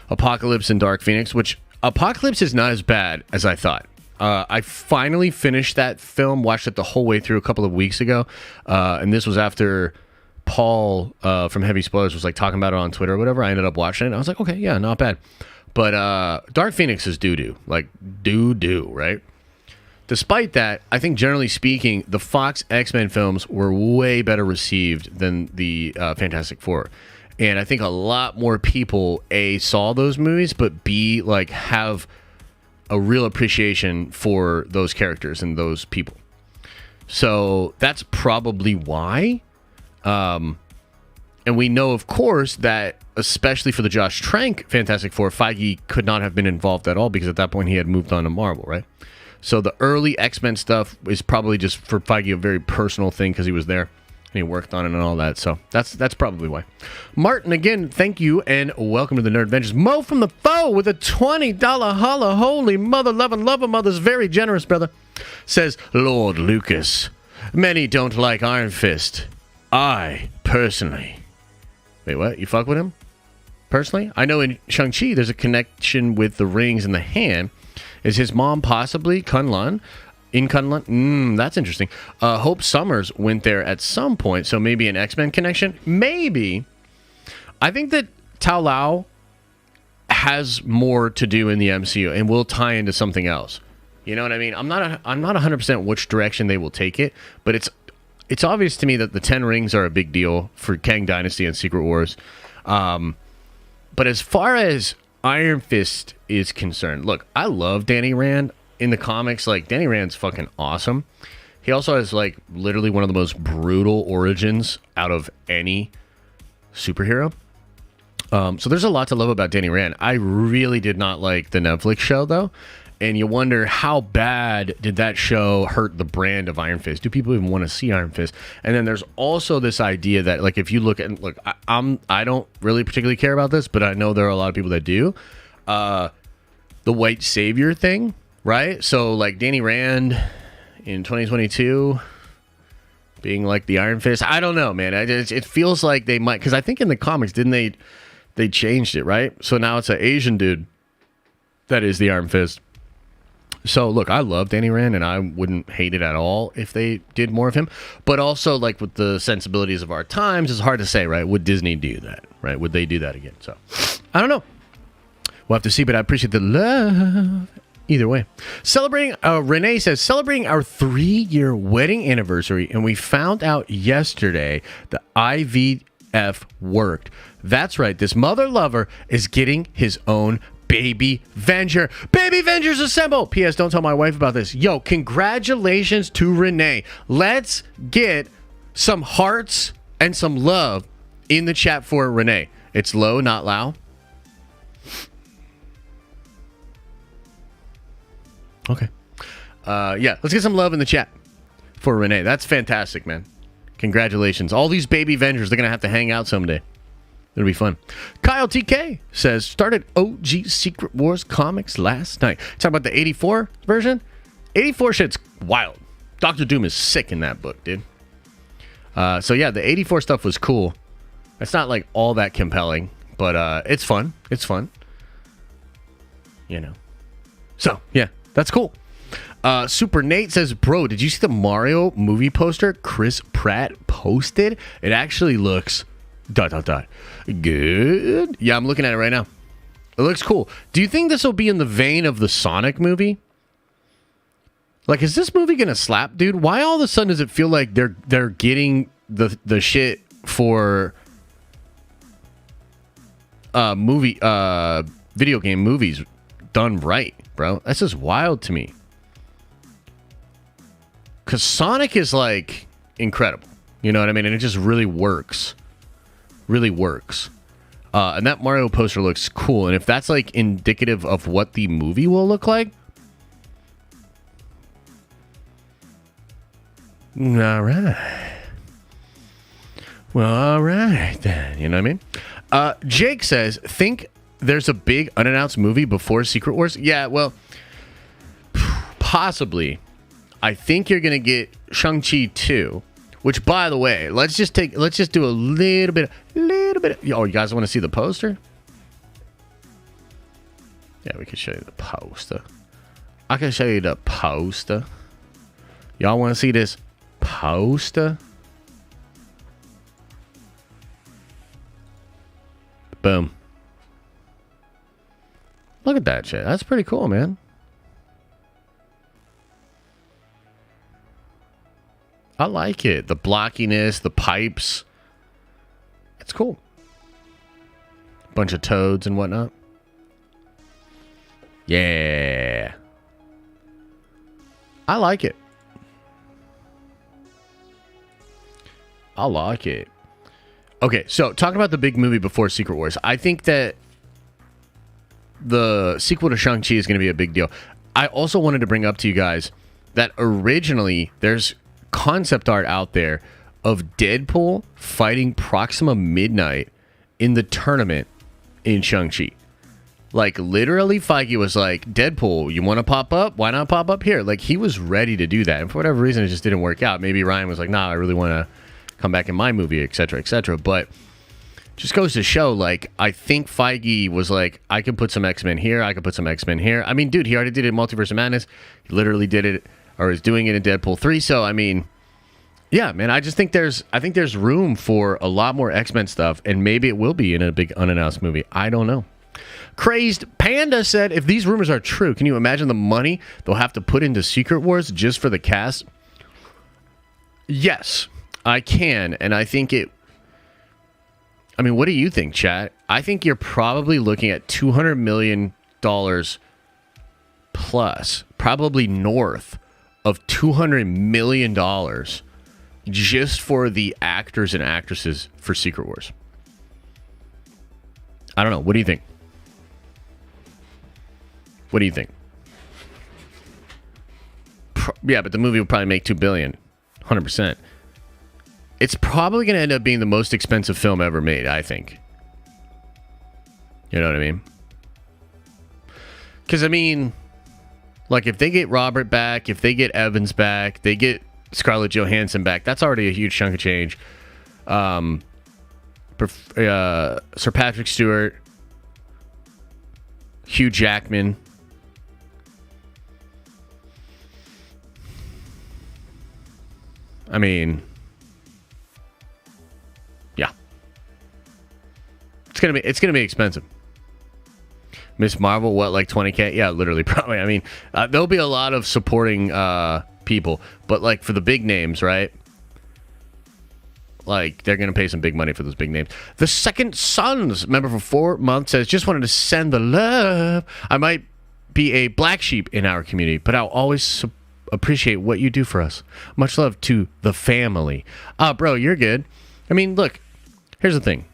Apocalypse and Dark Phoenix, which Apocalypse is not as bad as I thought. I finally finished that film, watched it the whole way through a couple of weeks ago. And this was after Paul from Heavy Spoilers was like talking about it on Twitter or whatever. I ended up watching it. I was like, okay, yeah, not bad. But Dark Phoenix is doo-doo. Like, doo-doo, right? Despite that, I think generally speaking, the Fox X-Men films were way better received than the Fantastic Four. And I think a lot more people, A, saw those movies, but B, like, have a real appreciation for those characters and those people. So that's probably why. And we know, of course, that especially for the Josh Trank Fantastic Four, Feige could not have been involved at all because at that point he had moved on to Marvel, right? So the early X-Men stuff is probably just for Feige a very personal thing because he was there and he worked on it and all that. So that's probably why. Martin, again, thank you and welcome to the Nerd Adventures. Mo from the Foe with a $20 holla. Holy mother loving lover mother's very generous, brother. Says, Lord Lucas, many don't like Iron Fist. I, personally... Wait, what? You fuck with him? Personally? I know in Shang-Chi there's a connection with the rings in the hand. Is his mom possibly Kunlun? In Kunlun? That's interesting. Hope Summers went there at some point, so maybe an X-Men connection? Maybe. I think that Tao Lao has more to do in the MCU and will tie into something else. You know what I mean? I'm not 100% which direction they will take it, but it's obvious to me that the 10 rings are a big deal for Kang Dynasty and Secret Wars. But as far as Iron Fist is concerned, look, I love Danny Rand in the comics. Like, Danny Rand's fucking awesome. He also has, like, literally one of the most brutal origins out of any superhero. So there's a lot to love about Danny Rand. I really did not like the Netflix show, though. And you wonder, how bad did that show hurt the brand of Iron Fist? Do people even want to see Iron Fist? And then there's also this idea that, like, if you look at, I don't really particularly care about this, but I know there are a lot of people that do. The white savior thing, right? So, like, Danny Rand in 2022 being like the Iron Fist. I don't know, man. It feels like they might, because I think in the comics, didn't they changed it, right? So now it's an Asian dude. That is the Iron Fist. So, look, I love Danny Rand, and I wouldn't hate it at all if they did more of him. But also, like, with the sensibilities of our times, it's hard to say, right? Would Disney do that, right? Would they do that again? So, I don't know. We'll have to see, but I appreciate the love. Either way. Celebrating, Renee says, celebrating our 3-year wedding anniversary, and we found out yesterday the IVF worked. That's right. This mother lover is getting his own Baby Venger. Baby Vengers assemble. P.S. Don't tell my wife about this. Yo, congratulations to Renee. Let's get some hearts and some love in the chat for Renee. It's low, not loud. Okay. Yeah, let's get some love in the chat for Renee. That's fantastic, man. Congratulations. All these baby Vengers, they're going to have to hang out someday. It'll be fun. Kyle TK says, started OG Secret Wars comics last night. Talking about the 84 version? 84 shit's wild. Doctor Doom is sick in that book, dude. So yeah, the 84 stuff was cool. It's not like all that compelling, but it's fun. It's fun. You know. So, yeah, that's cool. Super Nate says, bro, did you see the Mario movie poster Chris Pratt posted? It actually looks... ... Good. Yeah, I'm looking at it right now. It looks cool. Do you think this will be in the vein of the Sonic movie? Like, is this movie gonna slap, dude? Why all of a sudden does it feel like they're getting the shit for video game movies done right, bro? That's just wild to me. Cause Sonic is like incredible. You know what I mean? And it just really works. Really works. And that Mario poster looks cool. And if that's like indicative of what the movie will look like, all right. Well, all right then. You know what I mean? Jake says, think there's a big unannounced movie before Secret Wars? Yeah, well, possibly. I think you're gonna get Shang-Chi 2. Which, by the way, let's just do a little bit. Oh, you guys want to see the poster? Yeah, we can show you the poster. I can show you the poster. Y'all want to see this poster? Boom. Look at that shit. That's pretty cool, man. I like it. The blockiness, the pipes. It's cool. Bunch of toads and whatnot. Yeah. I like it. I like it. Okay, so talking about the big movie before Secret Wars, I think that the sequel to Shang-Chi is going to be a big deal. I also wanted to bring up to you guys that originally there's concept art out there of Deadpool fighting Proxima Midnight in the tournament in Shang-Chi. Like, literally, Feige was like, Deadpool, you want to pop up? Why not pop up here? Like, he was ready to do that. And for whatever reason, it just didn't work out. Maybe Ryan was like, nah, I really want to come back in my movie, etc., etc. But just goes to show, like, I think Feige was like, I can put some X-Men here. I can put some X-Men here. I mean, dude, he already did it in Multiverse of Madness. He literally did it, or is doing it in Deadpool 3. So, I mean, yeah, man, I think there's room for a lot more X-Men stuff, and maybe it will be in a big unannounced movie. I don't know. Crazed Panda said, if these rumors are true, can you imagine the money they'll have to put into Secret Wars just for the cast? Yes, I can, and I think it... I mean, what do you think, chat? I think you're probably looking at $200 million plus, probably north of $200 million just for the actors and actresses for Secret Wars. I don't know. What do you think? What do you think? Yeah, but the movie will probably make $2 billion. 100%. It's probably going to end up being the most expensive film ever made, I think. You know what I mean? Because, I mean, like, if they get Robert back, if they get Evans back, they get Scarlett Johansson back, that's already a huge chunk of change. Sir Patrick Stewart, Hugh Jackman, I mean, yeah, it's gonna be expensive. Miss Marvel, what, like $20K? Yeah, literally, probably. I mean, there'll be a lot of supporting people, but like for the big names, right? Like, they're going to pay some big money for those big names. The Second Sons, member for 4 months, says, just wanted to send the love. I might be a black sheep in our community, but I'll always appreciate what you do for us. Much love to the family. Bro, you're good. I mean, look, here's the thing.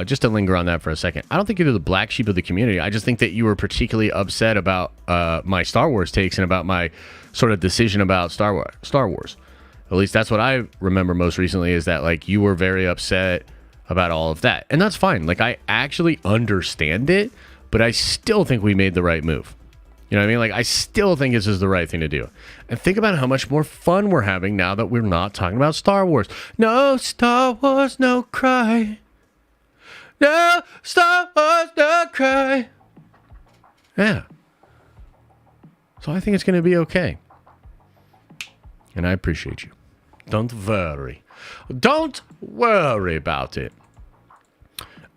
Just to linger on that for a second. I don't think you're the black sheep of the community. I just think that you were particularly upset about my Star Wars takes and about my sort of decision about Star Wars. At least that's what I remember most recently, is that like you were very upset about all of that. And that's fine. Like, I actually understand it, but I still think we made the right move. You know what I mean? Like, I still think this is the right thing to do. And think about how much more fun we're having now that we're not talking about Star Wars. No Star Wars, no cry. No Star Wars, no cry. Yeah. So I think it's going to be okay. And I appreciate you. Don't worry. Don't worry about it.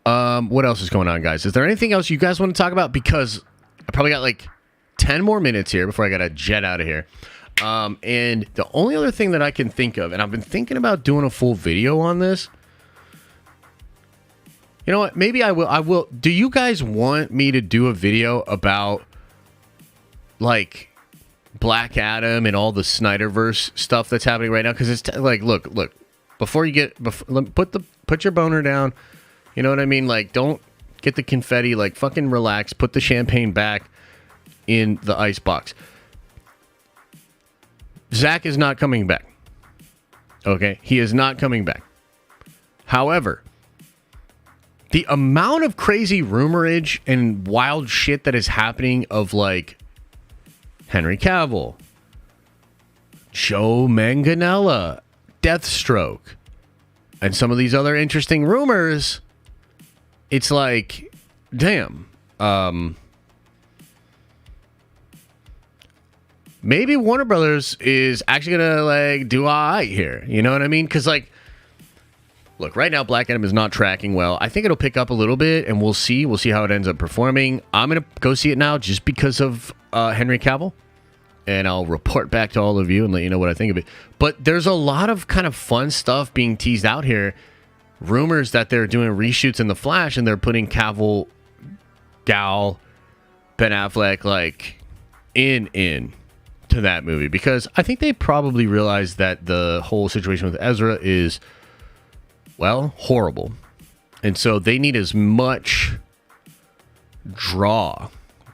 What else is going on, guys? Is there anything else you guys want to talk about? Because I probably got like 10 more minutes here before I got to jet out of here. And the only other thing that I can think of, and I've been thinking about doing a full video on this. You know what? Maybe I will. Do you guys want me to do a video about like Black Adam and all the Snyderverse stuff that's happening right now? Because it's like, look, before you get, put your boner down. You know what I mean? Like, don't get the confetti. Like, fucking relax. Put the champagne back in the ice box. Zach is not coming back. Okay, he is not coming back. However, the amount of crazy rumorage and wild shit that is happening of like Henry Cavill, Joe Manganiello, Deathstroke, and some of these other interesting rumors, it's like, damn. Maybe Warner Brothers is actually gonna like do all right here. You know what I mean? Because like, look, right now Black Adam is not tracking well. I think it'll pick up a little bit, and we'll see. We'll see how it ends up performing. I'm gonna go see it now just because of Henry Cavill, and I'll report back to all of you and let you know what I think of it. But there's a lot of kind of fun stuff being teased out here. Rumors that they're doing reshoots in The Flash, and they're putting Cavill, Gal, Ben Affleck like in to that movie, because I think they probably realize that the whole situation with Ezra is, well, horrible. And so they need as much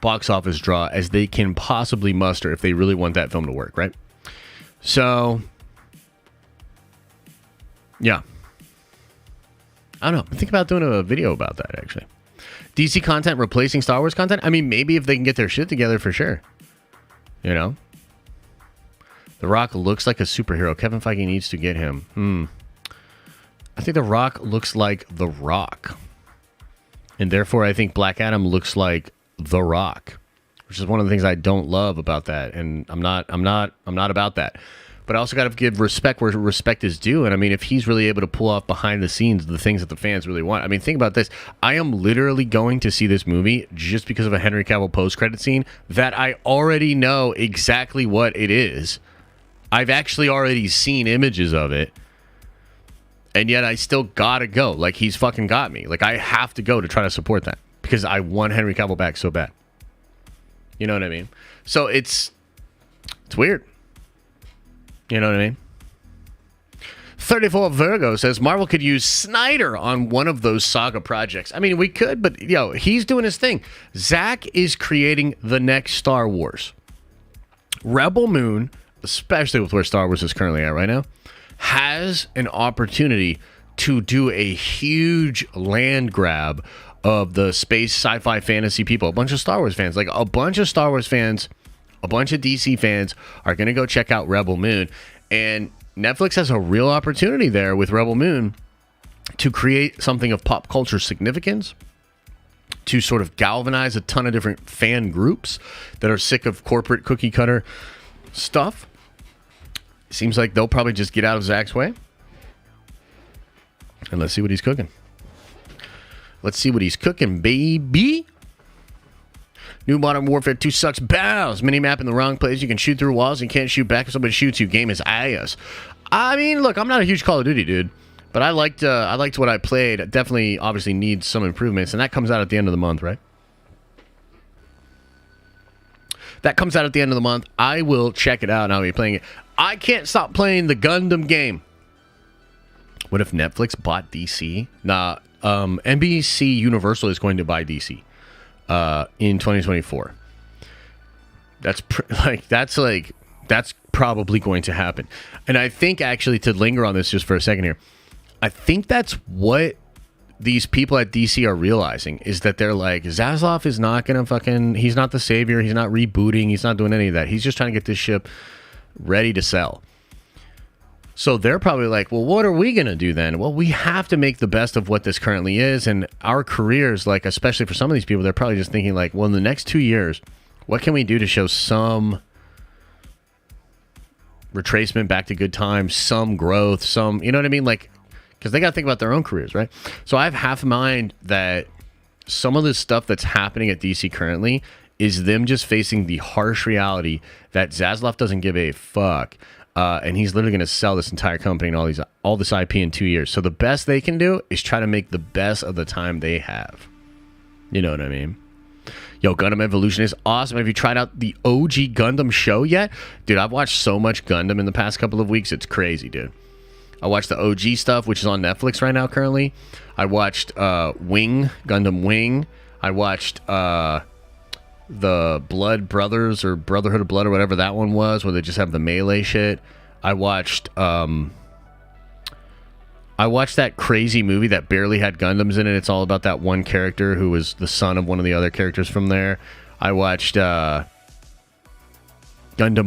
box office draw, as they can possibly muster if they really want that film to work, right? So, yeah. I don't know. Think about doing a video about that, actually. DC content replacing Star Wars content? I mean, maybe if they can get their shit together, for sure. You know? The Rock looks like a superhero. Kevin Feige needs to get him. I think The Rock looks like The Rock. And therefore, I think Black Adam looks like The Rock, which is one of the things I don't love about that. And I'm not about that. But I also got to give respect where respect is due. And I mean, if he's really able to pull off behind the scenes the things that the fans really want. I mean, think about this. I am literally going to see this movie just because of a Henry Cavill post-credit scene that I already know exactly what it is. I've actually already seen images of it. And yet I still gotta go. Like, he's fucking got me. Like, I have to go to try to support that because I want Henry Cavill back so bad. You know what I mean? So it's weird. You know what I mean? 34 Virgo says Marvel could use Snyder on one of those saga projects. I mean, we could, but he's doing his thing. Zach is creating the next Star Wars. Rebel Moon, especially with where Star Wars is currently at right now, has an opportunity to do a huge land grab of the space sci-fi fantasy people. A bunch of Star Wars fans, like a bunch of Star Wars fans, a bunch of DC fans are going to go check out Rebel Moon. And Netflix has a real opportunity there with Rebel Moon to create something of pop culture significance, to sort of galvanize a ton of different fan groups that are sick of corporate cookie cutter stuff. seems like they'll probably just get out of Zach's way. And let's see what he's cooking. Let's see what he's cooking, baby. New Modern Warfare 2 sucks balls. Minimap in the wrong place. You can shoot through walls and can't shoot back if somebody shoots you. Game is ass. I mean, look, I'm not a huge Call of Duty dude, but I liked what I played. It definitely, obviously needs some improvements, and that comes out at the end of the month, right? That comes out at the end of the month. I will check it out and I'll be playing it. I can't stop playing the Gundam game. What if Netflix bought DC? Nah, NBC Universal is going to buy DC in 2024. That's probably going to happen. And I think, actually, to linger on this just for a second here, I think that's what these people at DC are realizing, is that they're like, Zaslav is not going to fucking, he's not the savior, he's not rebooting, he's not doing any of that. He's just trying to get this ship ready to sell. So they're probably like, well, what are we going to do then? Well, we have to make the best of what this currently is. And our careers, like, especially for some of these people, they're probably just thinking like, well, in the next 2 years, what can we do to show some retracement back to good times, some growth, some, you know what I mean? Like, because they got to think about their own careers, right? So I have half in mind that some of the stuff that's happening at DC currently is them just facing the harsh reality that Zaslav doesn't give a fuck. And he's literally going to sell this entire company and all this IP in 2 years. So the best they can do is try to make the best of the time they have. You know what I mean? Yo, Gundam Evolution is awesome. Have you tried out the OG Gundam show yet? Dude, I've watched so much Gundam in the past couple of weeks. It's crazy, dude. I watched the OG stuff, which is on Netflix right now currently. I watched Gundam Wing. I watched the Blood Brothers or Brotherhood of Blood or whatever that one was, where they just have the melee shit. I watched that crazy movie that barely had Gundams in it. It's all about that one character who was the son of one of the other characters from there. I watched Gundam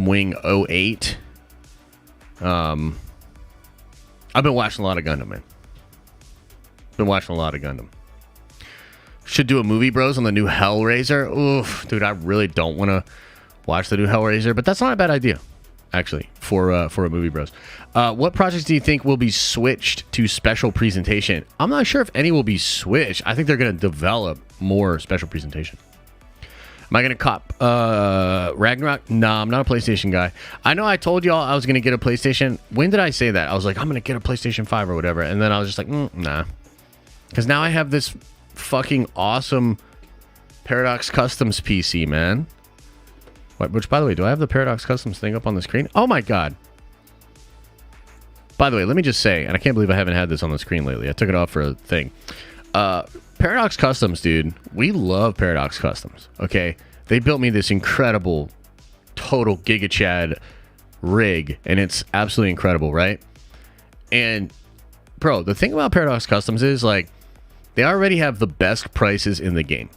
Wing 08. I've been watching a lot of Gundam, man. Should do a movie, bros, on the new Hellraiser. Oof, dude, I really don't want to watch the new Hellraiser, but that's not a bad idea, actually, for a movie, bros. What projects do you think will be switched to special presentation? I'm not sure if any will be switched. I think they're going to develop more special presentation. Am I going to cop Ragnarok? Nah, I'm not a PlayStation guy. I know I told y'all I was going to get a PlayStation. When did I say that? I was like, I'm going to get a PlayStation 5 or whatever. And then I was just like, nah. Because now I have this fucking awesome Paradox Customs PC, man. Which, by the way, do I have the Paradox Customs thing up on the screen? Oh, my God. By the way, let me just say, and I can't believe I haven't had this on the screen lately. I took it off for a thing. Paradox Customs, dude. We love Paradox Customs, okay? They built me this incredible total Giga Chad rig, and it's absolutely incredible, right? And, bro, the thing about Paradox Customs is, like, they already have the best prices in the game.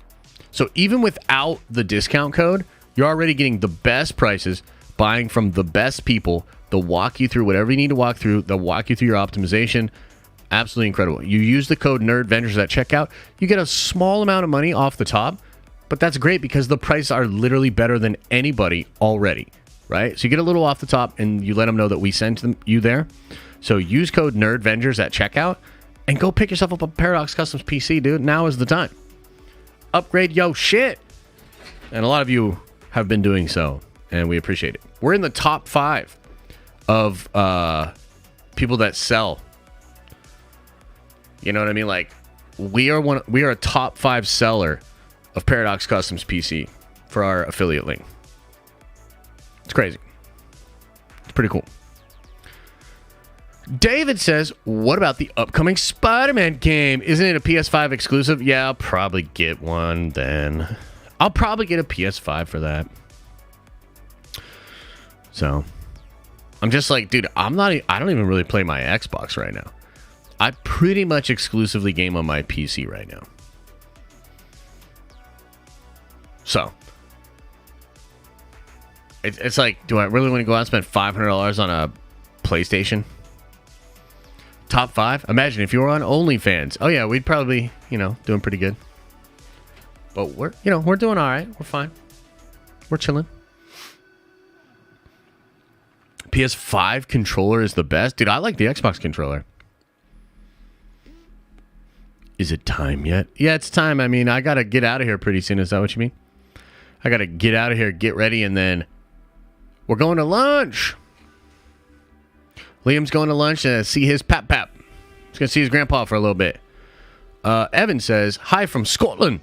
So even without the discount code, you're already getting the best prices, buying from the best people. They'll walk you through whatever you need to walk through. They'll walk you through your optimization. Absolutely incredible. You use the code NERDVENGERS at checkout. You get a small amount of money off the top, but that's great because the prices are literally better than anybody already, right? So you get a little off the top, and you let them know that we sent you there. So use code NERDVENGERS at checkout and go pick yourself up a Paradox Customs PC, dude. Now is the time. Upgrade yo shit. And a lot of you have been doing so, and we appreciate it. We're in the top 5 of people that sell. You know what I mean? Like, we are a top 5 seller of Paradox Customs PC for our affiliate link. It's crazy. It's pretty cool. David says, what about the upcoming Spider-Man game? Isn't it a PS5 exclusive? Yeah, I'll probably get one then. I'll probably get a PS5 for that. So, I'm just like, dude, I don't even really play my Xbox right now. I pretty much exclusively game on my PC right now. So, it's like, do I really want to go out and spend $500 on a PlayStation? Top 5? Imagine if you were on OnlyFans. Oh yeah, we'd probably, doing pretty good. But we're doing all right. We're fine. We're chilling. PS5 controller is the best. Dude, I like the Xbox controller. Is it time yet? Yeah, it's time. I mean, I got to get out of here pretty soon. Is that what you mean? I got to get out of here, get ready, and then we're going to lunch. Liam's going to lunch and see his pap. He's going to see his grandpa for a little bit. Evan says, hi from Scotland.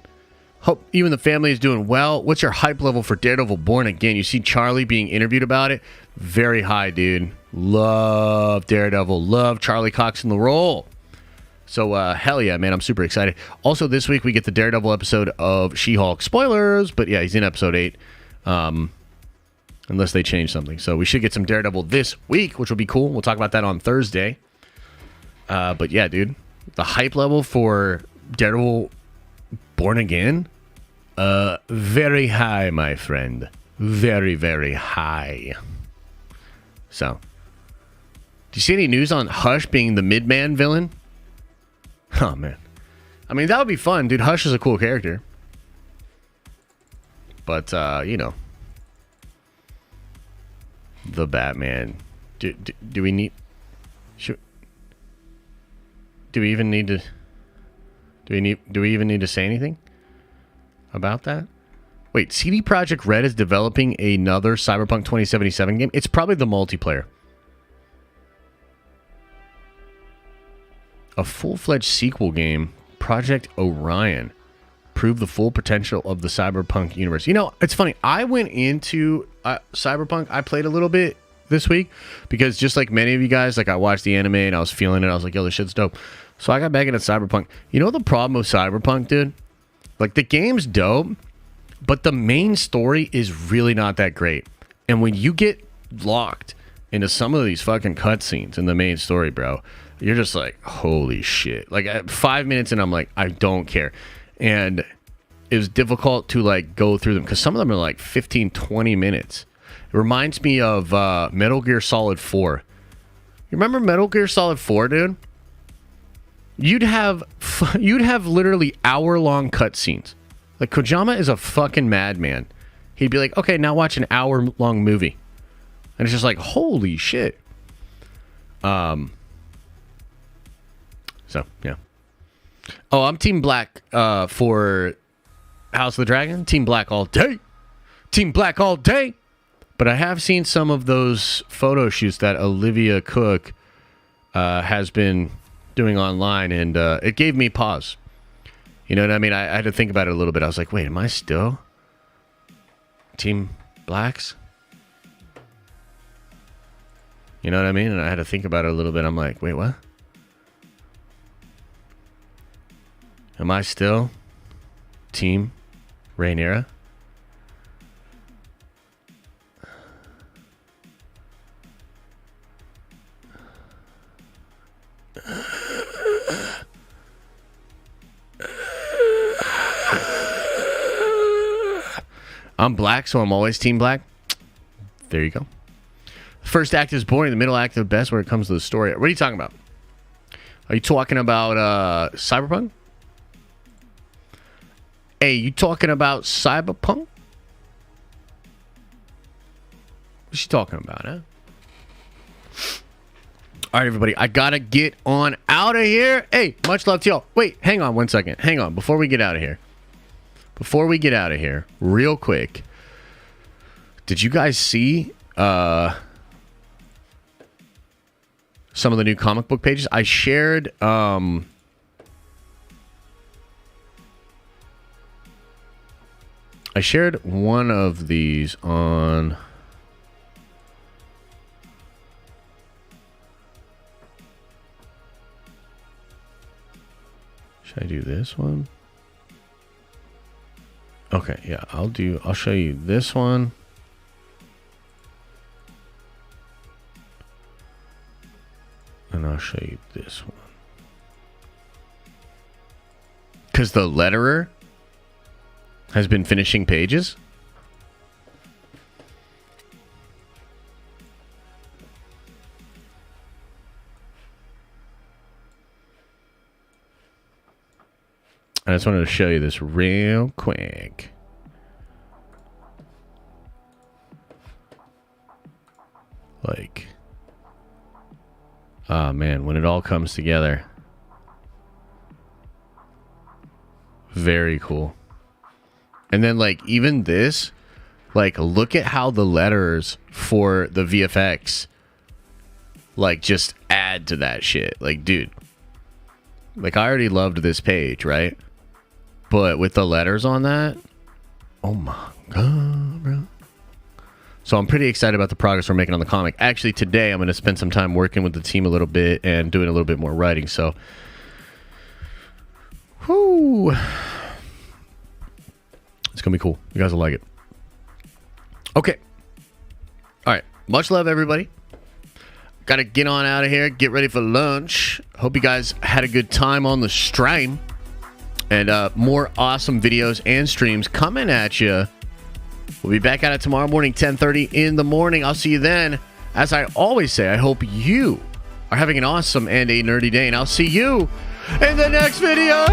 Hope you and the family is doing well. What's your hype level for Daredevil Born Again? You see Charlie being interviewed about it. Very high, dude. Love Daredevil. Love Charlie Cox in the role. So, hell yeah, man. I'm super excited. Also, this week we get the Daredevil episode of She-Hulk. Spoilers, but yeah, he's in episode 8. Unless they change something. So we should get some Daredevil this week, which will be cool. We'll talk about that on Thursday. But yeah, dude. The hype level for Daredevil Born Again, very high, my friend. Very, very high. So, do you see any news on Hush being the Midman villain? Oh, man. I mean, that would be fun, dude. Hush is a cool character. But, you know. The Batman. Do we need... Do we even need to... Do we even need to say anything about that? Wait, CD Projekt Red is developing another Cyberpunk 2077 game? It's probably the multiplayer. A full-fledged sequel game, Project Orion, proved the full potential of the Cyberpunk universe. You know, it's funny. I went into Cyberpunk. I played a little bit this week because just like many of you guys, like I watched the anime and I was feeling it. I was like, yo, this shit's dope. So I got back into Cyberpunk. You know the problem with Cyberpunk, dude? Like, the game's dope, but the main story is really not that great. And when you get locked into some of these fucking cutscenes in the main story, bro, you're just like, holy shit. Like, at 5 minutes in, I'm like, I don't care. And it was difficult to, like, go through them because some of them are like 15, 20 minutes. It reminds me of Metal Gear Solid 4. You remember Metal Gear Solid 4, dude? You'd have literally hour-long cutscenes. Like, Kojima is a fucking madman. He'd be like, okay, now watch an hour-long movie. And it's just like, holy shit. So, yeah. Oh, I'm Team Black for House of the Dragon. Team Black all day. Team Black all day. But I have seen some of those photo shoots that Olivia Cook has been doing online, and it gave me pause. You know what I mean? I had to think about it a little bit. I was like, wait, am I still Team Blacks? You know what I mean? And I had to think about it a little bit. I'm like, wait, what? Am I still Team Rhaenyra? I'm black, so I'm always Team Black. There you go. First act is boring. The middle act is the best when it comes to the story. What are you talking about? Are you talking about Cyberpunk? Hey, you talking about Cyberpunk? What's she talking about, huh? All right, everybody. I got to get on out of here. Hey, much love to y'all. Wait, hang on one second. Hang on. Before we get out of here. Real quick. Did you guys see some of the new comic book pages? I shared one of these on should I do this one? Okay, yeah, I'll show you this one. And I'll show you this one. Because the letterer has been finishing pages. I just wanted to show you this real quick. Like, Oh, man, when it all comes together. Very cool. And then, like, even this, like, look at how the letters for the VFX, like, just add to that shit. Like, dude, like, I already loved this page, right? But with the letters on that, oh my God, bro. So I'm pretty excited about the progress we're making on the comic. Actually, today I'm going to spend some time working with the team a little bit and doing a little bit more writing. So, whoo. It's going to be cool. You guys will like it. Okay. All right. Much love, everybody. Got to get on out of here. Get ready for lunch. Hope you guys had a good time on the stream. And more awesome videos and streams coming at you. We'll be back at it tomorrow morning, 10:30 in the morning. I'll see you then. As I always say, I hope you are having an awesome and a nerdy day. And I'll see you in the next video.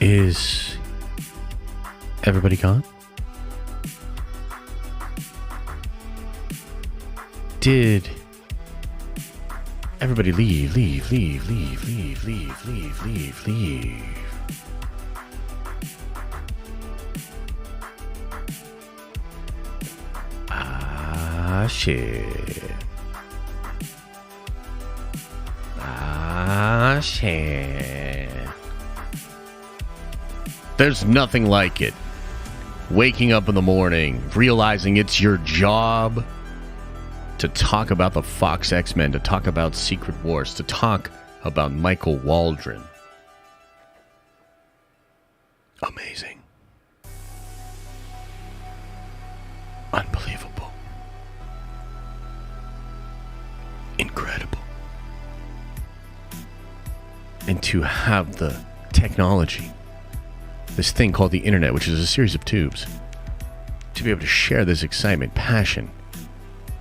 Is everybody gone? Did everybody leave? Ah, shit. There's nothing like it. Waking up in the morning, realizing it's your job to talk about the Fox X-Men, to talk about Secret Wars, to talk about Michael Waldron. Amazing. Unbelievable. Incredible. And to have the technology, this thing called the internet, which is a series of tubes, to be able to share this excitement, passion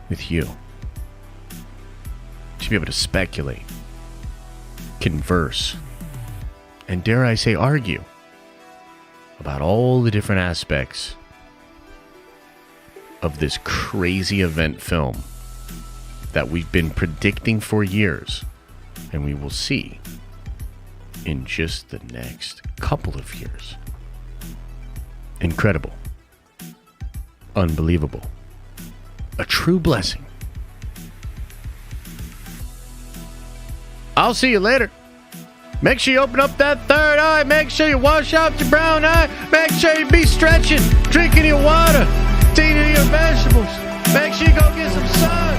with you, to be able to speculate, converse, and dare I say argue about all the different aspects of this crazy event film that we've been predicting for years, and we will see in just the next couple of years. Incredible. Unbelievable. A true blessing. I'll see you later. Make sure you open up that third eye. Make sure you wash out your brown eye. Make sure you be stretching, drinking your water, eating your vegetables. Make sure you go get some sun.